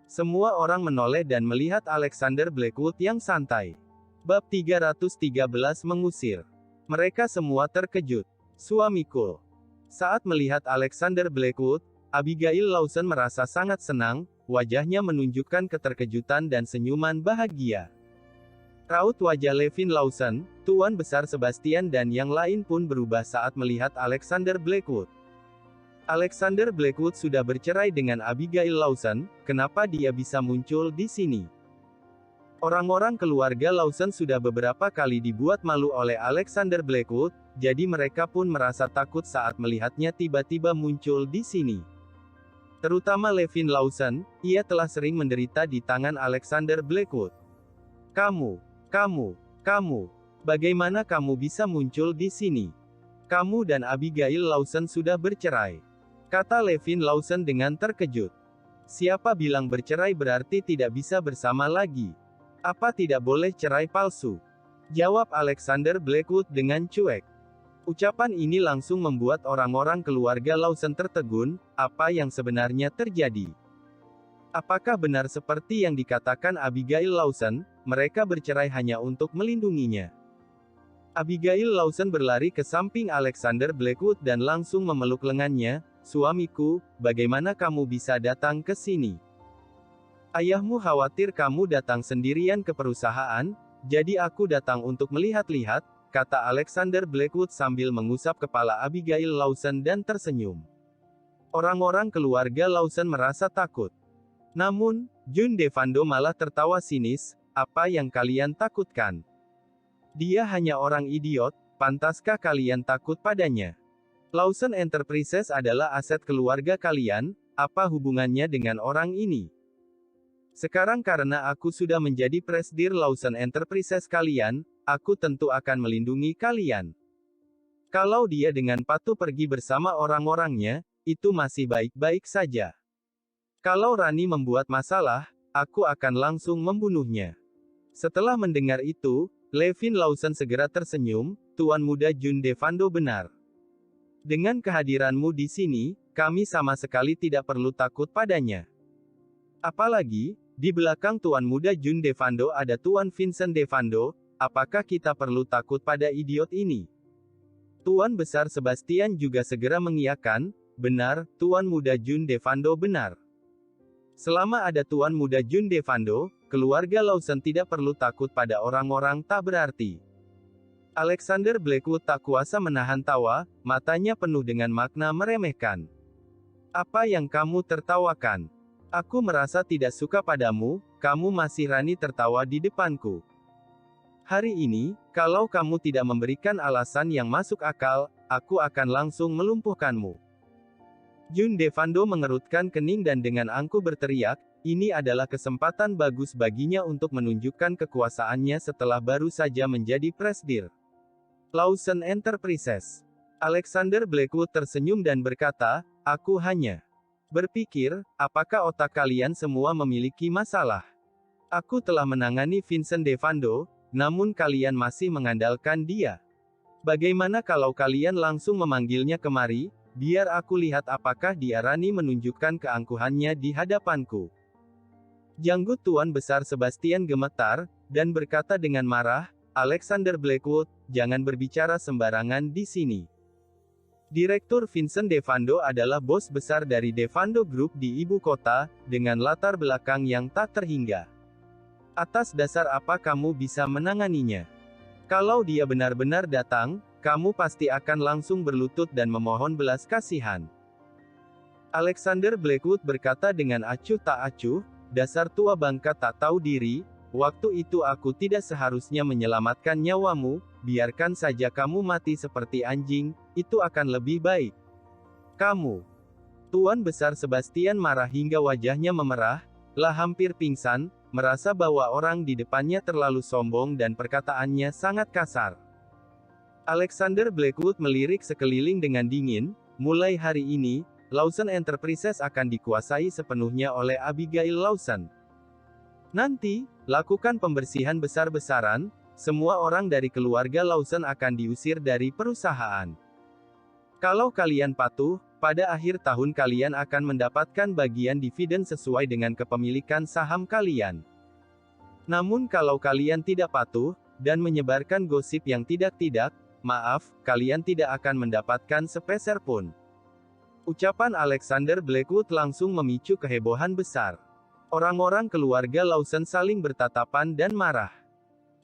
Semua orang menoleh dan melihat Alexander Blackwood yang santai. Bab 313 mengusir. Mereka semua terkejut. Suamiku. Saat melihat Alexander Blackwood, Abigail Lawson merasa sangat senang, wajahnya menunjukkan keterkejutan dan senyuman bahagia. Raut wajah Levin Lawson, Tuan Besar Sebastian dan yang lain pun berubah saat melihat Alexander Blackwood. Alexander Blackwood sudah bercerai dengan Abigail Lawson, kenapa dia bisa muncul di sini? Orang-orang keluarga Lawson sudah beberapa kali dibuat malu oleh Alexander Blackwood, jadi mereka pun merasa takut saat melihatnya tiba-tiba muncul di sini. Terutama Levin Lawson, ia telah sering menderita di tangan Alexander Blackwood. Kamu, bagaimana kamu bisa muncul di sini? Kamu dan Abigail Lawson sudah bercerai, kata Levin Lawson dengan terkejut. Siapa bilang bercerai berarti tidak bisa bersama lagi? Apa tidak boleh cerai palsu? Jawab Alexander Blackwood dengan cuek. Ucapan ini langsung membuat orang-orang keluarga Lawson tertegun, apa yang sebenarnya terjadi? Apakah benar seperti yang dikatakan Abigail Lawson, mereka bercerai hanya untuk melindunginya? Abigail Lawson berlari ke samping Alexander Blackwood dan langsung memeluk lengannya, suamiku, bagaimana kamu bisa datang ke sini? Ayahmu khawatir kamu datang sendirian ke perusahaan, jadi aku datang untuk melihat-lihat, kata Alexander Blackwood sambil mengusap kepala Abigail Lawson dan tersenyum. Orang-orang keluarga Lawson merasa takut. Namun, June Devando malah tertawa sinis, apa yang kalian takutkan? Dia hanya orang idiot, pantaskah kalian takut padanya? Lawson Enterprises adalah aset keluarga kalian, apa hubungannya dengan orang ini? Sekarang karena aku sudah menjadi presidir Lawson Enterprises kalian, aku tentu akan melindungi kalian. Kalau dia dengan patuh pergi bersama orang-orangnya, itu masih baik-baik saja. Kalau Rani membuat masalah, aku akan langsung membunuhnya. Setelah mendengar itu, Levin Lawson segera tersenyum, Tuan Muda June Devando benar. Dengan kehadiranmu di sini, kami sama sekali tidak perlu takut padanya. Apalagi, di belakang Tuan Muda June Devando ada Tuan Vincent Devando, apakah kita perlu takut pada idiot ini? Tuan Besar Sebastian juga segera mengiyakan, benar, Tuan Muda June Devando benar. Selama ada Tuan Muda June Devando, keluarga Lawson tidak perlu takut pada orang-orang tak berarti. Alexander Blackwood tak kuasa menahan tawa, matanya penuh dengan makna meremehkan. Apa yang kamu tertawakan? Aku merasa tidak suka padamu, kamu masih berani tertawa di depanku. Hari ini, kalau kamu tidak memberikan alasan yang masuk akal, aku akan langsung melumpuhkanmu. June Devando mengerutkan kening dan dengan angkuh berteriak, ini adalah kesempatan bagus baginya untuk menunjukkan kekuasaannya setelah baru saja menjadi presidir Lawson Enterprises. Alexander Blackwood tersenyum dan berkata, aku hanya berpikir, apakah otak kalian semua memiliki masalah? Aku telah menangani Vincent Devando, namun kalian masih mengandalkan dia. Bagaimana kalau kalian langsung memanggilnya kemari? Biar aku lihat apakah dia berani menunjukkan keangkuhannya di hadapanku. Janggut Tuan Besar Sebastian gemetar, dan berkata dengan marah, Alexander Blackwood, jangan berbicara sembarangan di sini. Direktur Vincent Devando adalah bos besar dari Devando Group di ibu kota, dengan latar belakang yang tak terhingga. Atas dasar apa kamu bisa menanganinya? Kalau dia benar-benar datang, kamu pasti akan langsung berlutut dan memohon belas kasihan. Alexander Blackwood berkata dengan acuh tak acuh, dasar tua bangka tak tahu diri, waktu itu aku tidak seharusnya menyelamatkan nyawamu, biarkan saja kamu mati seperti anjing, itu akan lebih baik. Kamu. Tuan Besar Sebastian marah hingga wajahnya memerah, lah hampir pingsan, merasa bahwa orang di depannya terlalu sombong dan perkataannya sangat kasar. Alexander Blackwood melirik sekeliling dengan dingin, mulai hari ini, Lawson Enterprises akan dikuasai sepenuhnya oleh Abigail Lawson. Nanti, lakukan pembersihan besar-besaran, semua orang dari keluarga Lawson akan diusir dari perusahaan. Kalau kalian patuh, pada akhir tahun kalian akan mendapatkan bagian dividen sesuai dengan kepemilikan saham kalian. Namun kalau kalian tidak patuh, dan menyebarkan gosip yang tidak-tidak, maaf, kalian tidak akan mendapatkan sepeser pun. Ucapan Alexander Blackwood langsung memicu kehebohan besar. Orang-orang keluarga Lawson saling bertatapan dan marah.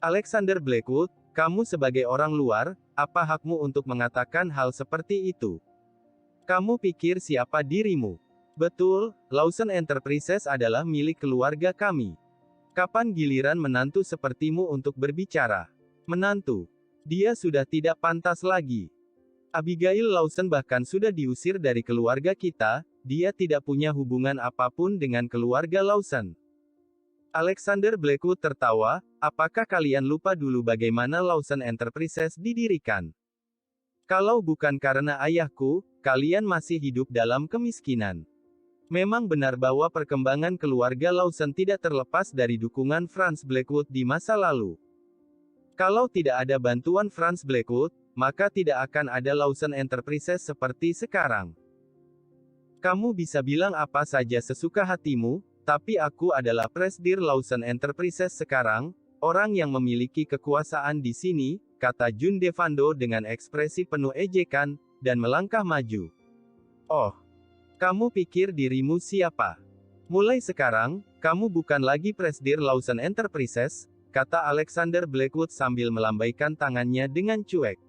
Alexander Blackwood, kamu sebagai orang luar, apa hakmu untuk mengatakan hal seperti itu? Kamu pikir siapa dirimu? Betul, Lawson Enterprises adalah milik keluarga kami. Kapan giliran menantu sepertimu untuk berbicara? Menantu. Dia sudah tidak pantas lagi. Abigail Lawson bahkan sudah diusir dari keluarga kita, dia tidak punya hubungan apapun dengan keluarga Lawson. Alexander Blackwood tertawa, apakah kalian lupa dulu bagaimana Lawson Enterprises didirikan? Kalau bukan karena ayahku, kalian masih hidup dalam kemiskinan. Memang benar bahwa perkembangan keluarga Lawson tidak terlepas dari dukungan Franz Blackwood di masa lalu. Kalau tidak ada bantuan Franz Blackwood, maka tidak akan ada Lawson Enterprises seperti sekarang. Kamu bisa bilang apa saja sesuka hatimu, tapi aku adalah Presdir Lawson Enterprises sekarang, orang yang memiliki kekuasaan di sini, kata June Devando dengan ekspresi penuh ejekan, dan melangkah maju. Oh, kamu pikir dirimu siapa? Mulai sekarang, kamu bukan lagi Presdir Lawson Enterprises, kata Alexander Blackwood sambil melambaikan tangannya dengan cuek.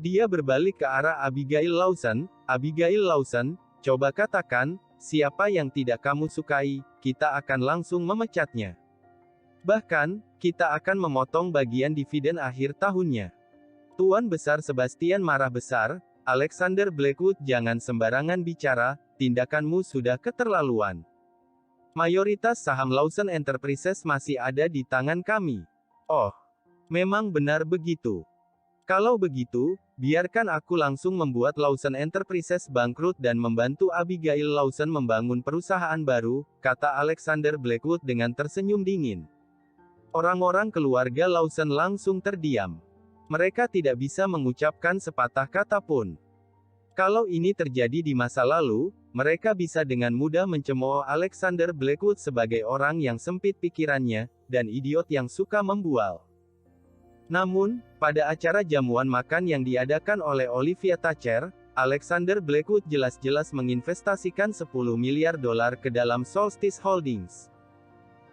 Dia berbalik ke arah Abigail Lawson. Abigail Lawson, coba katakan, siapa yang tidak kamu sukai, kita akan langsung memecatnya. Bahkan, kita akan memotong bagian dividen akhir tahunnya. Tuan Besar Sebastian marah besar, Alexander Blackwood jangan sembarangan bicara, tindakanmu sudah keterlaluan. Mayoritas saham Lawson Enterprises masih ada di tangan kami. Oh, memang benar begitu. Kalau begitu, biarkan aku langsung membuat Lawson Enterprises bangkrut dan membantu Abigail Lawson membangun perusahaan baru, kata Alexander Blackwood dengan tersenyum dingin. Orang-orang keluarga Lawson langsung terdiam. Mereka tidak bisa mengucapkan sepatah kata pun. Kalau ini terjadi di masa lalu, mereka bisa dengan mudah mencemooh Alexander Blackwood sebagai orang yang sempit pikirannya, dan idiot yang suka membual. Namun, pada acara jamuan makan yang diadakan oleh Olivia Thatcher, Alexander Blackwood jelas-jelas menginvestasikan 10 miliar dolar ke dalam Solstice Holdings.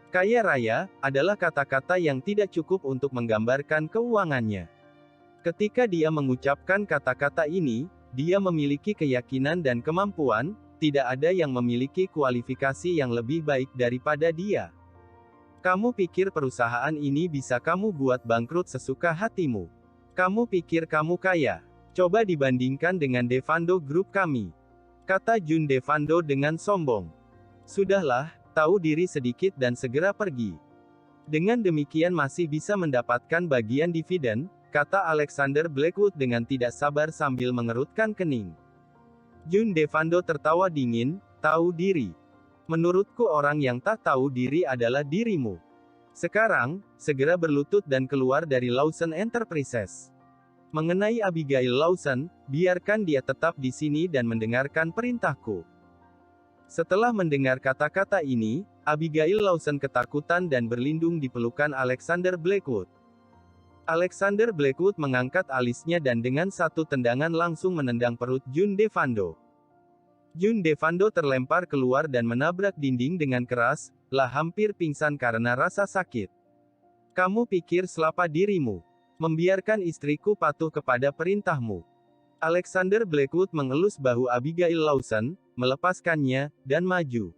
Kaya raya, adalah kata-kata yang tidak cukup untuk menggambarkan keuangannya. Ketika dia mengucapkan kata-kata ini, dia memiliki keyakinan dan kemampuan, tidak ada yang memiliki kualifikasi yang lebih baik daripada dia. Kamu pikir perusahaan ini bisa kamu buat bangkrut sesuka hatimu? Kamu pikir kamu kaya? Coba dibandingkan dengan Devando Group kami. Kata June Devando dengan sombong. Sudahlah, tahu diri sedikit dan segera pergi. Dengan demikian masih bisa mendapatkan bagian dividen, kata Alexander Blackwood dengan tidak sabar sambil mengerutkan kening. June Devando tertawa dingin, tahu diri. Menurutku orang yang tak tahu diri adalah dirimu. Sekarang, segera berlutut dan keluar dari Lawson Enterprises. Mengenai Abigail Lawson, biarkan dia tetap di sini dan mendengarkan perintahku. Setelah mendengar kata-kata ini, Abigail Lawson ketakutan dan berlindung di pelukan Alexander Blackwood. Alexander Blackwood mengangkat alisnya dan dengan satu tendangan langsung menendang perut Jun Devando. Jun Devando terlempar keluar dan menabrak dinding dengan keras, lah hampir pingsan karena rasa sakit. Kamu pikir selapa dirimu membiarkan istriku patuh kepada perintahmu? Alexander Blackwood mengelus bahu Abigail Lawson, melepaskannya, dan maju.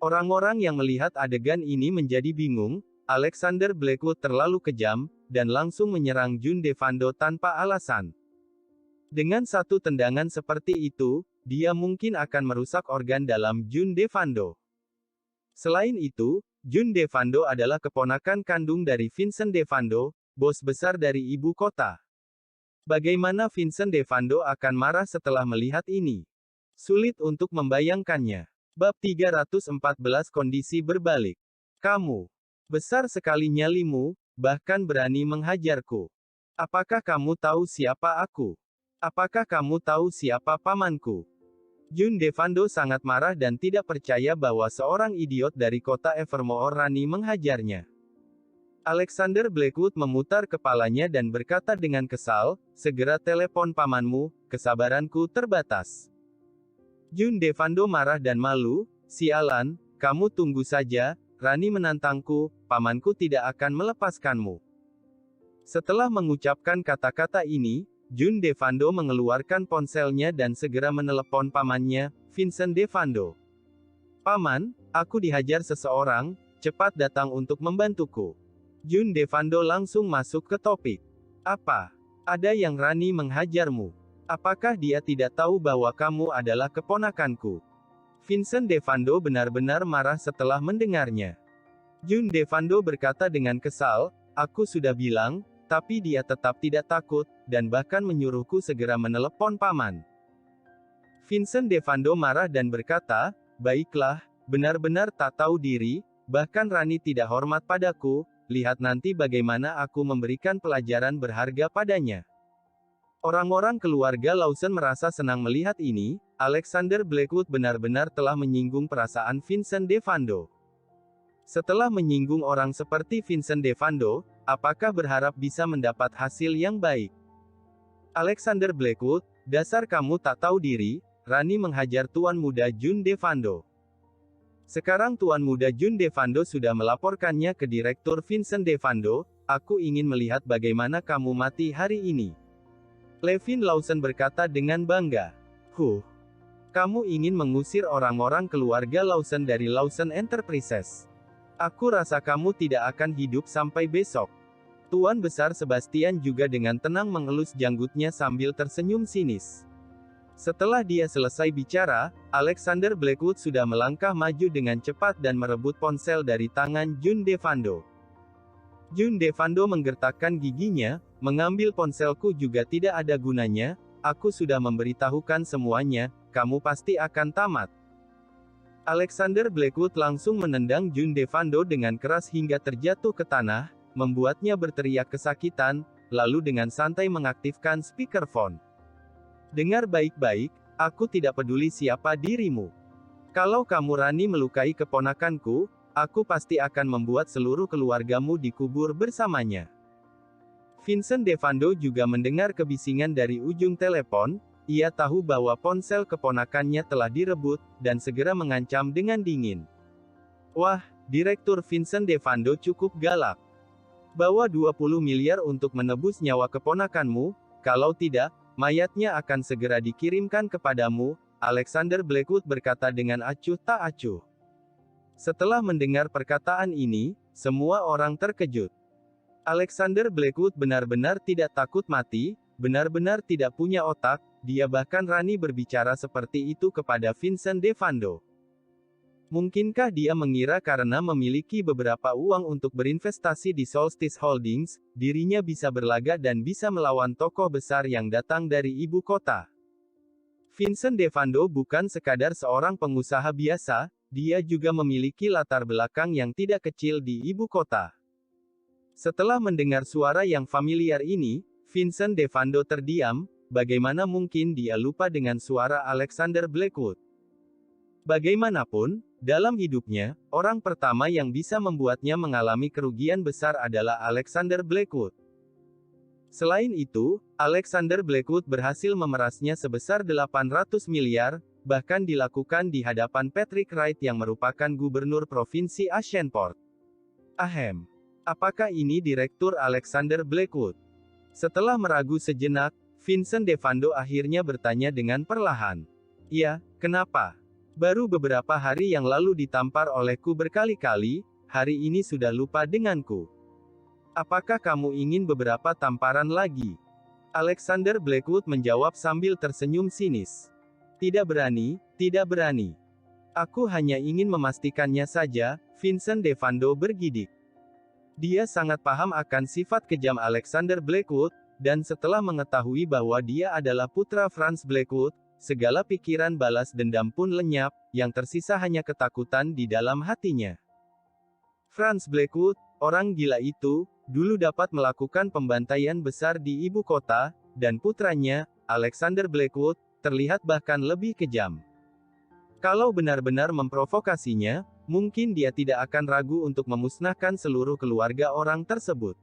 Orang-orang yang melihat adegan ini menjadi bingung. Alexander Blackwood terlalu kejam, dan langsung menyerang Jun Devando tanpa alasan. Dengan satu tendangan seperti itu, dia mungkin akan merusak organ dalam Jun Devando. Selain itu, Jun Devando adalah keponakan kandung dari Vincent Devando, bos besar dari ibu kota. Bagaimana Vincent Devando akan marah setelah melihat ini? Sulit untuk membayangkannya. Bab 314 Kondisi berbalik. Kamu besar sekali nyalimu, bahkan berani menghajarku. Apakah kamu tahu siapa aku? Apakah kamu tahu siapa pamanku? Jun Devando sangat marah dan tidak percaya bahwa seorang idiot dari kota Evermore berani menghajarnya. Alexander Blackwood memutar kepalanya dan berkata dengan kesal, segera telepon pamanmu, kesabaranku terbatas. Jun Devando marah dan malu, sialan, kamu tunggu saja, Rani menantangku, pamanku tidak akan melepaskanmu. Setelah mengucapkan kata-kata ini, Jun Devando mengeluarkan ponselnya dan segera menelepon pamannya, Vincent Devando. Paman, aku dihajar seseorang, cepat datang untuk membantuku. Jun Devando langsung masuk ke topik. Apa? Ada yang Rani menghajarmu? Apakah dia tidak tahu bahwa kamu adalah keponakanku? Vincent Devando benar-benar marah setelah mendengarnya. Jun Devando berkata dengan kesal, aku sudah bilang, tapi dia tetap tidak takut, dan bahkan menyuruhku segera menelepon paman. Vincent Devando marah dan berkata, baiklah, benar-benar tak tahu diri, bahkan Rani tidak hormat padaku, lihat nanti bagaimana aku memberikan pelajaran berharga padanya. Orang-orang keluarga Lawson merasa senang melihat ini. Alexander Blackwood benar-benar telah menyinggung perasaan Vincent Devando. Setelah menyinggung orang seperti Vincent Devando, apakah berharap bisa mendapat hasil yang baik? Alexander Blackwood, dasar kamu tak tahu diri, Rani menghajar tuan muda Jun Devando. Sekarang tuan muda Jun Devando sudah melaporkannya ke Direktur Vincent Devando, aku ingin melihat bagaimana kamu mati hari ini. Levin Lawson berkata dengan bangga. Kamu ingin mengusir orang-orang keluarga Lawson dari Lawson Enterprises. Aku rasa kamu tidak akan hidup sampai besok. Tuan Besar Sebastian juga dengan tenang mengelus janggutnya sambil tersenyum sinis. Setelah dia selesai bicara, Alexander Blackwood sudah melangkah maju dengan cepat dan merebut ponsel dari tangan Jun Devando. Jun Devando menggertakkan giginya, mengambil ponselku juga tidak ada gunanya, aku sudah memberitahukan semuanya, kamu pasti akan tamat. Alexander Blackwood langsung menendang Jun Devando dengan keras hingga terjatuh ke tanah, membuatnya berteriak kesakitan, lalu dengan santai mengaktifkan speakerphone. Dengar baik-baik, aku tidak peduli siapa dirimu. Kalau kamu Rani melukai keponakanku, aku pasti akan membuat seluruh keluargamu dikubur bersamanya. Vincent Devando juga mendengar kebisingan dari ujung telepon, ia tahu bahwa ponsel keponakannya telah direbut, dan segera mengancam dengan dingin. Wah, Direktur Vincent Devando cukup galak. Bawa 20 miliar untuk menebus nyawa keponakanmu, kalau tidak, mayatnya akan segera dikirimkan kepadamu, Alexander Blackwood berkata dengan acuh tak acuh. Setelah mendengar perkataan ini, semua orang terkejut. Alexander Blackwood benar-benar tidak takut mati, benar-benar tidak punya otak, dia bahkan Rani berbicara seperti itu kepada Vincent Devando. Mungkinkah dia mengira karena memiliki beberapa uang untuk berinvestasi di Solstice Holdings, dirinya bisa berlagak dan bisa melawan tokoh besar yang datang dari ibu kota? Vincent Devando bukan sekadar seorang pengusaha biasa, dia juga memiliki latar belakang yang tidak kecil di ibu kota. Setelah mendengar suara yang familiar ini, Vincent Devando terdiam, bagaimana mungkin dia lupa dengan suara Alexander Blackwood? Bagaimanapun, dalam hidupnya, orang pertama yang bisa membuatnya mengalami kerugian besar adalah Alexander Blackwood. Selain itu, Alexander Blackwood berhasil memerasnya sebesar 800 miliar, bahkan dilakukan di hadapan Patrick Wright yang merupakan gubernur provinsi Ashenport. Ahem. Apakah ini Direktur Alexander Blackwood? Setelah meragu sejenak, Vincent Devando akhirnya bertanya dengan perlahan. Ya, kenapa? Baru beberapa hari yang lalu ditampar olehku berkali-kali, hari ini sudah lupa denganku. Apakah kamu ingin beberapa tamparan lagi? Alexander Blackwood menjawab sambil tersenyum sinis. Tidak berani, tidak berani. Aku hanya ingin memastikannya saja, Vincent Devando bergidik. Dia sangat paham akan sifat kejam Alexander Blackwood, dan setelah mengetahui bahwa dia adalah putra Franz Blackwood, segala pikiran balas dendam pun lenyap, yang tersisa hanya ketakutan di dalam hatinya. Franz Blackwood, orang gila itu, dulu dapat melakukan pembantaian besar di ibu kota, dan putranya, Alexander Blackwood, terlihat bahkan lebih kejam. Kalau benar-benar memprovokasinya, mungkin dia tidak akan ragu untuk memusnahkan seluruh keluarga orang tersebut.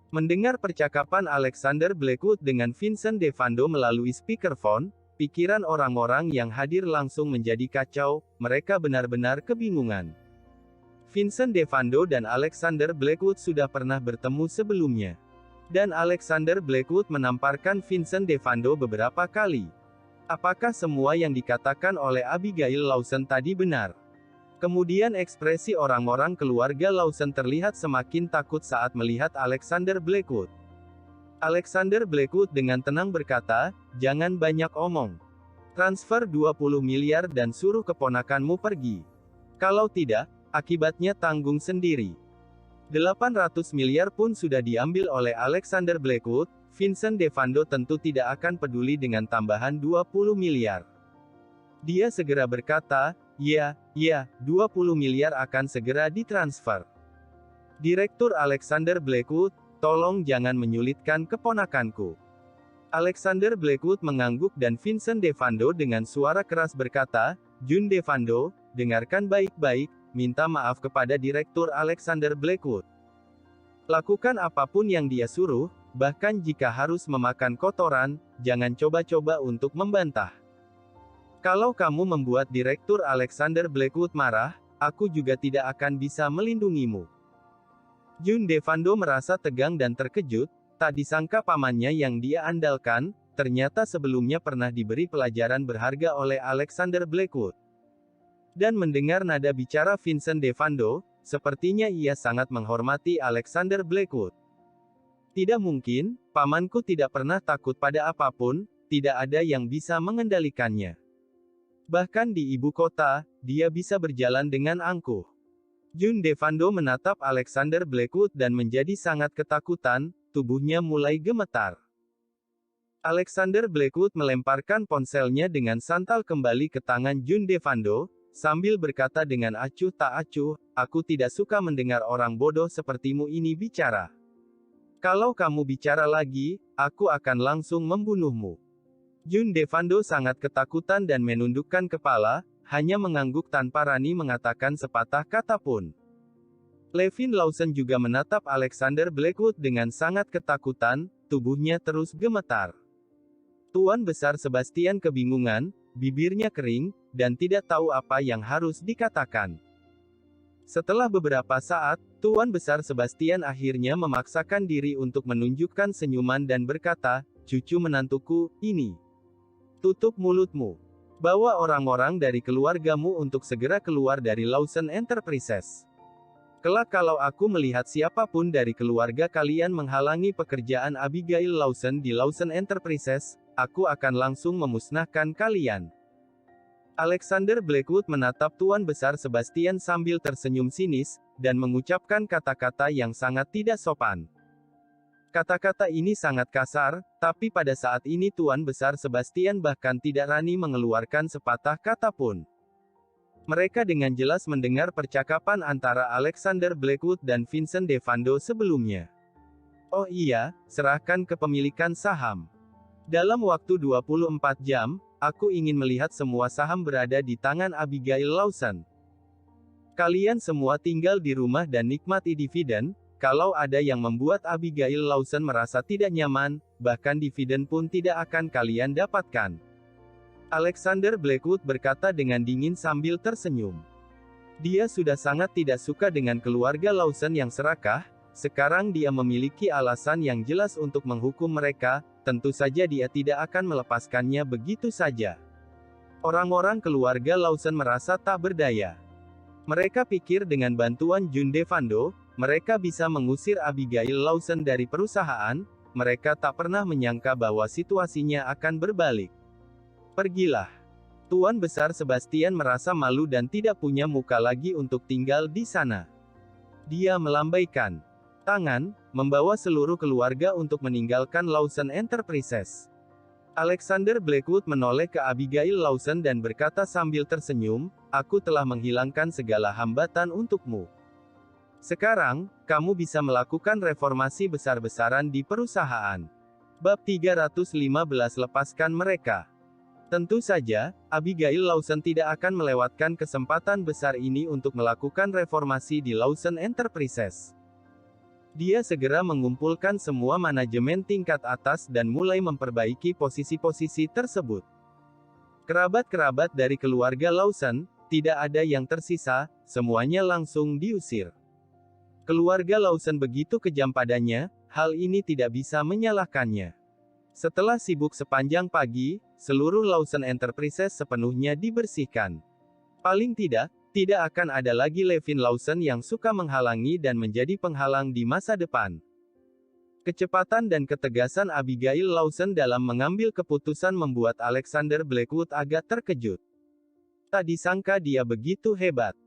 Mendengar percakapan Alexander Blackwood dengan Vincent Devando melalui speakerphone, pikiran orang-orang yang hadir langsung menjadi kacau, mereka benar-benar kebingungan. Vincent Devando dan Alexander Blackwood sudah pernah bertemu sebelumnya. Dan Alexander Blackwood menamparkan Vincent Devando beberapa kali. Apakah semua yang dikatakan oleh Abigail Lawson tadi benar? Kemudian ekspresi orang-orang keluarga Lawson terlihat semakin takut saat melihat Alexander Blackwood. Alexander Blackwood dengan tenang berkata, "Jangan banyak omong. Transfer 20 miliar dan suruh keponakanmu pergi. Kalau tidak, akibatnya tanggung sendiri." 800 miliar pun sudah diambil oleh Alexander Blackwood, Vincent Devando tentu tidak akan peduli dengan tambahan 20 miliar. Dia segera berkata, ya, 20 miliar akan segera ditransfer. Direktur Alexander Blackwood, tolong jangan menyulitkan keponakanku. Alexander Blackwood mengangguk dan Vincent Devando dengan suara keras berkata, June Devando, dengarkan baik-baik, minta maaf kepada Direktur Alexander Blackwood. Lakukan apapun yang dia suruh, bahkan jika harus memakan kotoran, jangan coba-coba untuk membantah. Kalau kamu membuat Direktur Alexander Blackwood marah, aku juga tidak akan bisa melindungimu. June Devando merasa tegang dan terkejut, tak disangka pamannya yang dia andalkan, ternyata sebelumnya pernah diberi pelajaran berharga oleh Alexander Blackwood. Dan mendengar nada bicara Vincent Devando, sepertinya ia sangat menghormati Alexander Blackwood. Tidak mungkin, pamanku tidak pernah takut pada apapun, tidak ada yang bisa mengendalikannya. Bahkan di ibu kota, dia bisa berjalan dengan angkuh. June Devando menatap Alexander Blackwood dan menjadi sangat ketakutan, tubuhnya mulai gemetar. Alexander Blackwood melemparkan ponselnya dengan santal kembali ke tangan June Devando, sambil berkata dengan acuh tak acuh, aku tidak suka mendengar orang bodoh sepertimu ini bicara. Kalau kamu bicara lagi, aku akan langsung membunuhmu. June Devando sangat ketakutan dan menundukkan kepala, hanya mengangguk tanpa berani mengatakan sepatah kata pun. Levin Lawson juga menatap Alexander Blackwood dengan sangat ketakutan, tubuhnya terus gemetar. Tuan Besar Sebastian kebingungan, bibirnya kering, dan tidak tahu apa yang harus dikatakan. Setelah beberapa saat, Tuan Besar Sebastian akhirnya memaksakan diri untuk menunjukkan senyuman dan berkata, cucu menantuku, ini. Tutup mulutmu. Bawa orang-orang dari keluargamu untuk segera keluar dari Lawson Enterprises. Kelak kalau aku melihat siapapun dari keluarga kalian menghalangi pekerjaan Abigail Lawson di Lawson Enterprises, aku akan langsung memusnahkan kalian. Alexander Blackwood menatap Tuan Besar Sebastian sambil tersenyum sinis, dan mengucapkan kata-kata yang sangat tidak sopan. Kata-kata ini sangat kasar, tapi pada saat ini Tuan Besar Sebastian bahkan tidak berani mengeluarkan sepatah kata pun. Mereka dengan jelas mendengar percakapan antara Alexander Blackwood dan Vincent Devando sebelumnya. Oh iya, serahkan kepemilikan saham. Dalam waktu 24 jam, aku ingin melihat semua saham berada di tangan Abigail Lawson. Kalian semua tinggal di rumah dan nikmati dividen, kalau ada yang membuat Abigail Lawson merasa tidak nyaman, bahkan dividen pun tidak akan kalian dapatkan. Alexander Blackwood berkata dengan dingin sambil tersenyum. Dia sudah sangat tidak suka dengan keluarga Lawson yang serakah, sekarang dia memiliki alasan yang jelas untuk menghukum mereka, tentu saja dia tidak akan melepaskannya begitu saja. Orang-orang keluarga Lawson merasa tak berdaya. Mereka pikir dengan bantuan June Devando, mereka bisa mengusir Abigail Lawson dari perusahaan, mereka tak pernah menyangka bahwa situasinya akan berbalik. Pergilah. Tuan Besar Sebastian merasa malu dan tidak punya muka lagi untuk tinggal di sana. Dia melambaikan tangan, membawa seluruh keluarga untuk meninggalkan Lawson Enterprises. Alexander Blackwood menoleh ke Abigail Lawson dan berkata sambil tersenyum, "Aku telah menghilangkan segala hambatan untukmu. Sekarang, kamu bisa melakukan reformasi besar-besaran di perusahaan." Bab 315 Lepaskan mereka. Tentu saja, Abigail Lawson tidak akan melewatkan kesempatan besar ini untuk melakukan reformasi di Lawson Enterprises. Dia segera mengumpulkan semua manajemen tingkat atas dan mulai memperbaiki posisi-posisi tersebut. Kerabat-kerabat dari keluarga Lawson, tidak ada yang tersisa, semuanya langsung diusir. Keluarga Lawson begitu kejam padanya, hal ini tidak bisa menyalahkannya. Setelah sibuk sepanjang pagi, seluruh Lawson Enterprises sepenuhnya dibersihkan. Paling tidak akan ada lagi Levin Lawson yang suka menghalangi dan menjadi penghalang di masa depan. Kecepatan dan ketegasan Abigail Lawson dalam mengambil keputusan membuat Alexander Blackwood agak terkejut. Tak disangka dia begitu hebat.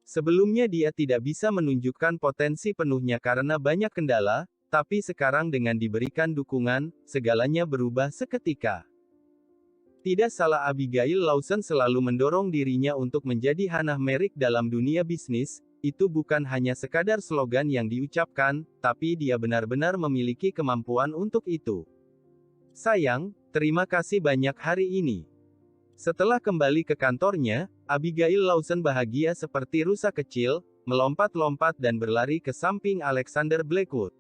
Sebelumnya dia tidak bisa menunjukkan potensi penuhnya karena banyak kendala, tapi sekarang dengan diberikan dukungan, segalanya berubah seketika. Tidak salah, Abigail Lawson selalu mendorong dirinya untuk menjadi Hannah Merrick dalam dunia bisnis, itu bukan hanya sekadar slogan yang diucapkan, tapi dia benar-benar memiliki kemampuan untuk itu. Sayang, terima kasih banyak hari ini. Setelah kembali ke kantornya, Abigail Lawson bahagia seperti rusa kecil, melompat-lompat dan berlari ke samping Alexander Blackwood.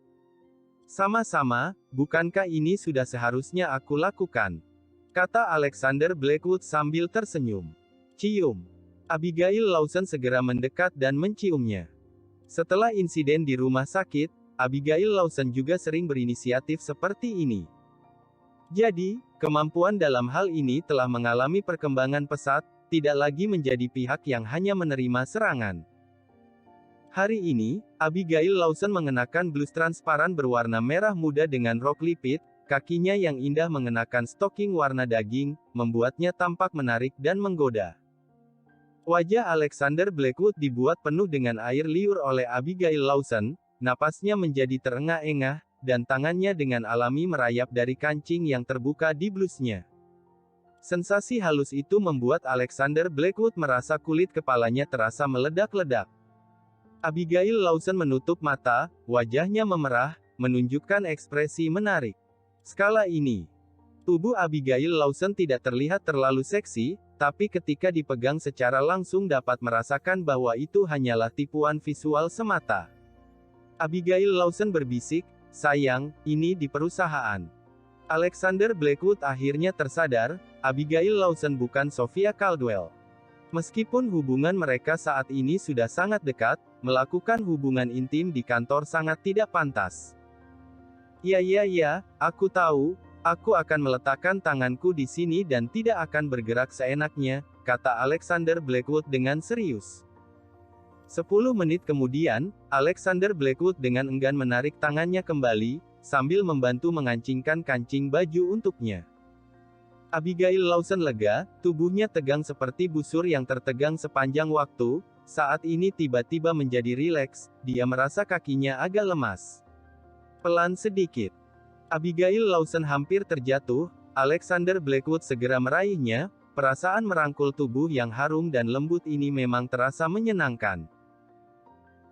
"Sama-sama, bukankah ini sudah seharusnya aku lakukan?" kata Alexander Blackwood sambil tersenyum. "Cium." Abigail Lawson segera mendekat dan menciumnya. Setelah insiden di rumah sakit, Abigail Lawson juga sering berinisiatif seperti ini. Jadi, kemampuan dalam hal ini telah mengalami perkembangan pesat, tidak lagi menjadi pihak yang hanya menerima serangan. Hari ini, Abigail Lawson mengenakan blus transparan berwarna merah muda dengan rok lipit, kakinya yang indah mengenakan stocking warna daging, membuatnya tampak menarik dan menggoda. Wajah Alexander Blackwood dibuat penuh dengan air liur oleh Abigail Lawson, napasnya menjadi terengah-engah, dan tangannya dengan alami merayap dari kancing yang terbuka di blusnya. Sensasi halus itu membuat Alexander Blackwood merasa kulit kepalanya terasa meledak-ledak. Abigail Lawson menutup mata, wajahnya memerah, menunjukkan ekspresi menarik. Skala ini, tubuh Abigail Lawson tidak terlihat terlalu seksi, tapi ketika dipegang secara langsung dapat merasakan bahwa itu hanyalah tipuan visual semata. Abigail Lawson berbisik, "Sayang, ini di perusahaan." Alexander Blackwood akhirnya tersadar, Abigail Lawson bukan Sophia Caldwell. Meskipun hubungan mereka saat ini sudah sangat dekat, melakukan hubungan intim di kantor sangat tidak pantas. "Ya, aku tahu, aku akan meletakkan tanganku di sini dan tidak akan bergerak seenaknya," kata Alexander Blackwood dengan serius. 10 menit kemudian, Alexander Blackwood dengan enggan menarik tangannya kembali, sambil membantu mengancingkan kancing baju untuknya. Abigail Lawson lega, tubuhnya tegang seperti busur yang tertegang sepanjang waktu, saat ini tiba-tiba menjadi rileks, dia merasa kakinya agak lemas. Pelan sedikit. Abigail Lawson hampir terjatuh, Alexander Blackwood segera meraihnya, perasaan merangkul tubuh yang harum dan lembut ini memang terasa menyenangkan.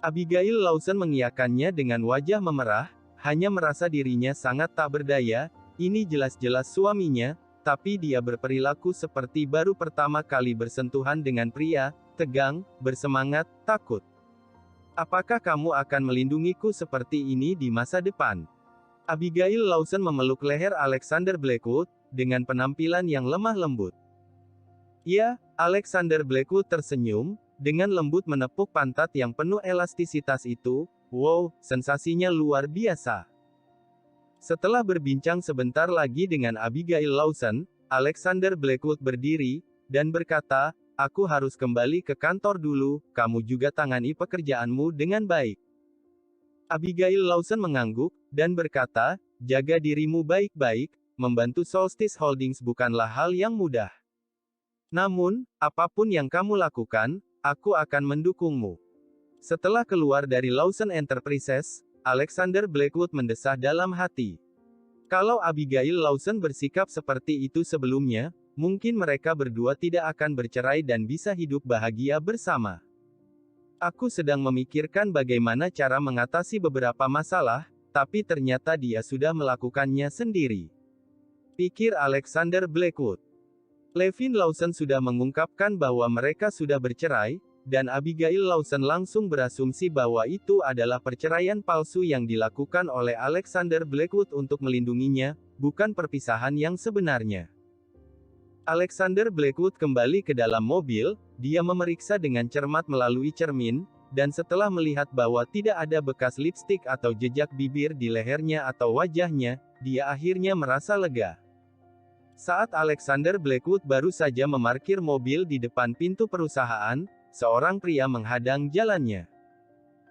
Abigail Lawson mengiyakannya dengan wajah memerah, hanya merasa dirinya sangat tak berdaya, ini jelas-jelas suaminya, tapi dia berperilaku seperti baru pertama kali bersentuhan dengan pria, tegang, bersemangat, takut. Apakah kamu akan melindungiku seperti ini di masa depan? Abigail Lawson memeluk leher Alexander Blackwood, dengan penampilan yang lemah lembut. Ya, Alexander Blackwood tersenyum, dengan lembut menepuk pantat yang penuh elastisitas itu. Wow, sensasinya luar biasa. Setelah berbincang sebentar lagi dengan Abigail Lawson, Alexander Blackwood berdiri, dan berkata, aku harus kembali ke kantor dulu, kamu juga tangani pekerjaanmu dengan baik. Abigail Lawson mengangguk, dan berkata, jaga dirimu baik-baik, membantu Solstice Holdings bukanlah hal yang mudah. Namun, apapun yang kamu lakukan, aku akan mendukungmu. Setelah keluar dari Lawson Enterprises, Alexander Blackwood mendesah dalam hati. Kalau Abigail Lawson bersikap seperti itu sebelumnya, mungkin mereka berdua tidak akan bercerai dan bisa hidup bahagia bersama. Aku sedang memikirkan bagaimana cara mengatasi beberapa masalah, tapi ternyata dia sudah melakukannya sendiri. Pikir Alexander Blackwood. Levin Lawson sudah mengungkapkan bahwa mereka sudah bercerai, dan Abigail Lawson langsung berasumsi bahwa itu adalah perceraian palsu yang dilakukan oleh Alexander Blackwood untuk melindunginya, bukan perpisahan yang sebenarnya. Alexander Blackwood kembali ke dalam mobil, dia memeriksa dengan cermat melalui cermin, dan setelah melihat bahwa tidak ada bekas lipstik atau jejak bibir di lehernya atau wajahnya, dia akhirnya merasa lega. Saat Alexander Blackwood baru saja memarkir mobil di depan pintu perusahaan, seorang pria menghadang jalannya.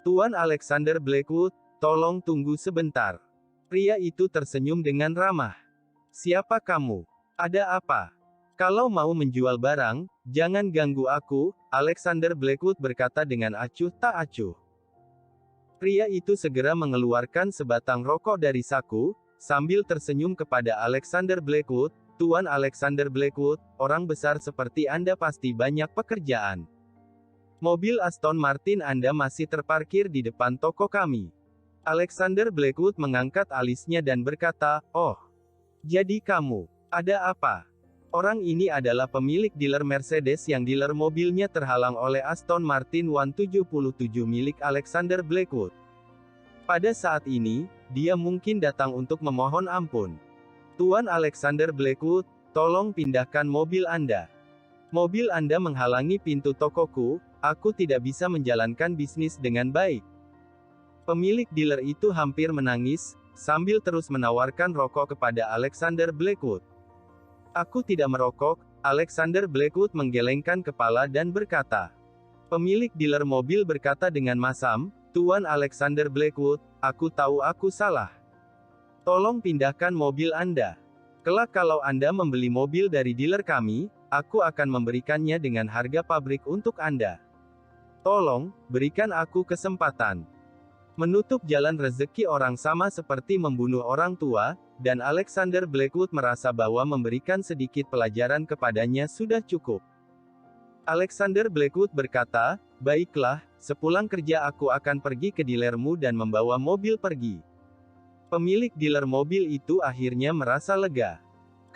Tuan Alexander Blackwood, tolong tunggu sebentar. Pria itu tersenyum dengan ramah. Siapa kamu? Ada apa? Kalau mau menjual barang, jangan ganggu aku, Alexander Blackwood berkata dengan acuh tak acuh. Pria itu segera mengeluarkan sebatang rokok dari saku, sambil tersenyum kepada Alexander Blackwood. Tuan Alexander Blackwood, orang besar seperti Anda pasti banyak pekerjaan. Mobil Aston Martin Anda masih terparkir di depan toko kami. Alexander Blackwood mengangkat alisnya dan berkata, oh, jadi kamu, ada apa? Orang ini adalah pemilik dealer Mercedes yang dealer mobilnya terhalang oleh Aston Martin 177 milik Alexander Blackwood. Pada saat ini, dia mungkin datang untuk memohon ampun. Tuan Alexander Blackwood, tolong pindahkan mobil Anda. Mobil Anda menghalangi pintu tokoku, aku tidak bisa menjalankan bisnis dengan baik. Pemilik dealer itu hampir menangis, sambil terus menawarkan rokok kepada Alexander Blackwood. Aku tidak merokok, Alexander Blackwood menggelengkan kepala dan berkata. Pemilik dealer mobil berkata dengan masam, Tuan Alexander Blackwood, aku tahu aku salah. Tolong pindahkan mobil Anda. Kelak kalau Anda membeli mobil dari dealer kami, aku akan memberikannya dengan harga pabrik untuk Anda. Tolong, berikan aku kesempatan. Menutup jalan rezeki orang sama seperti membunuh orang tua, dan Alexander Blackwood merasa bahwa memberikan sedikit pelajaran kepadanya sudah cukup. Alexander Blackwood berkata, baiklah, sepulang kerja aku akan pergi ke dealermu dan membawa mobil pergi. Pemilik dealer mobil itu akhirnya merasa lega.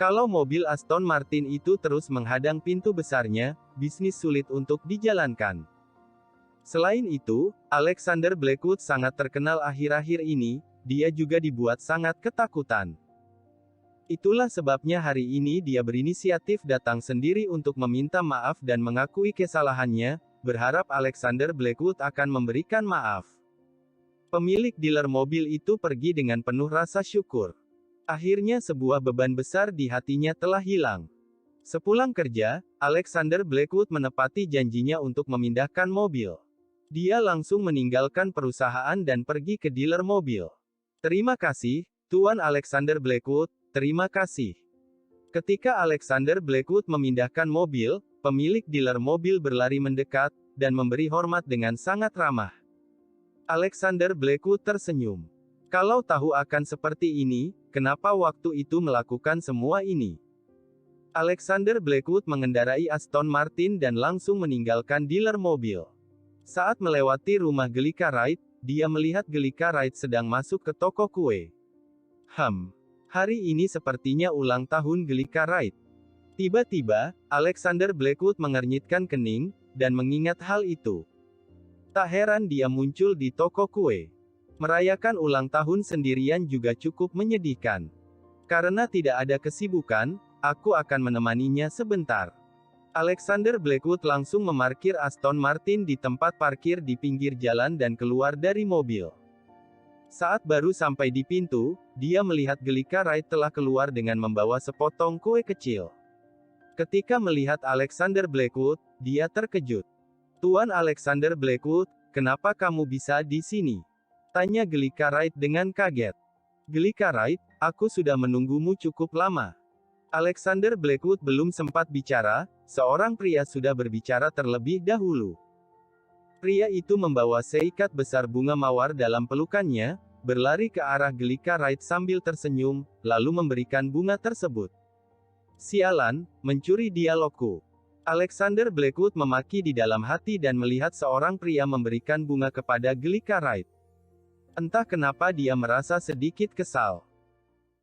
Kalau mobil Aston Martin itu terus menghadang pintu besarnya, bisnis sulit untuk dijalankan. Selain itu, Alexander Blackwood sangat terkenal akhir-akhir ini, dia juga dibuat sangat ketakutan. Itulah sebabnya hari ini dia berinisiatif datang sendiri untuk meminta maaf dan mengakui kesalahannya, berharap Alexander Blackwood akan memberikan maaf. Pemilik dealer mobil itu pergi dengan penuh rasa syukur. Akhirnya sebuah beban besar di hatinya telah hilang. Sepulang kerja, Alexander Blackwood menepati janjinya untuk memindahkan mobil. Dia langsung meninggalkan perusahaan dan pergi ke dealer mobil. Terima kasih, Tuan Alexander Blackwood, terima kasih. Ketika Alexander Blackwood memindahkan mobil, pemilik dealer mobil berlari mendekat, dan memberi hormat dengan sangat ramah. Alexander Blackwood tersenyum. Kalau tahu akan seperti ini, kenapa waktu itu melakukan semua ini? Alexander Blackwood mengendarai Aston Martin dan langsung meninggalkan dealer mobil. Saat melewati rumah Gelika Wright, dia melihat Gelika Wright sedang masuk ke toko kue. Hari ini sepertinya ulang tahun Gelika Wright. Tiba-tiba, Alexander Blackwood mengernyitkan kening, dan mengingat hal itu. Tak heran dia muncul di toko kue. Merayakan ulang tahun sendirian juga cukup menyedihkan. Karena tidak ada kesibukan, aku akan menemaninya sebentar. Alexander Blackwood langsung memarkir Aston Martin di tempat parkir di pinggir jalan dan keluar dari mobil. Saat baru sampai di pintu, dia melihat Gelika Wright telah keluar dengan membawa sepotong kue kecil. Ketika melihat Alexander Blackwood, dia terkejut. "Tuan Alexander Blackwood, kenapa kamu bisa di sini?" tanya Gelika Wright dengan kaget. "Gelika Wright, aku sudah menunggumu cukup lama." Alexander Blackwood belum sempat bicara, seorang pria sudah berbicara terlebih dahulu. Pria itu membawa seikat besar bunga mawar dalam pelukannya, berlari ke arah Gelika Wright sambil tersenyum, lalu memberikan bunga tersebut. "Sialan, mencuri dialogku." Alexander Blackwood memaki di dalam hati dan melihat seorang pria memberikan bunga kepada Gelika Wright. Entah kenapa dia merasa sedikit kesal.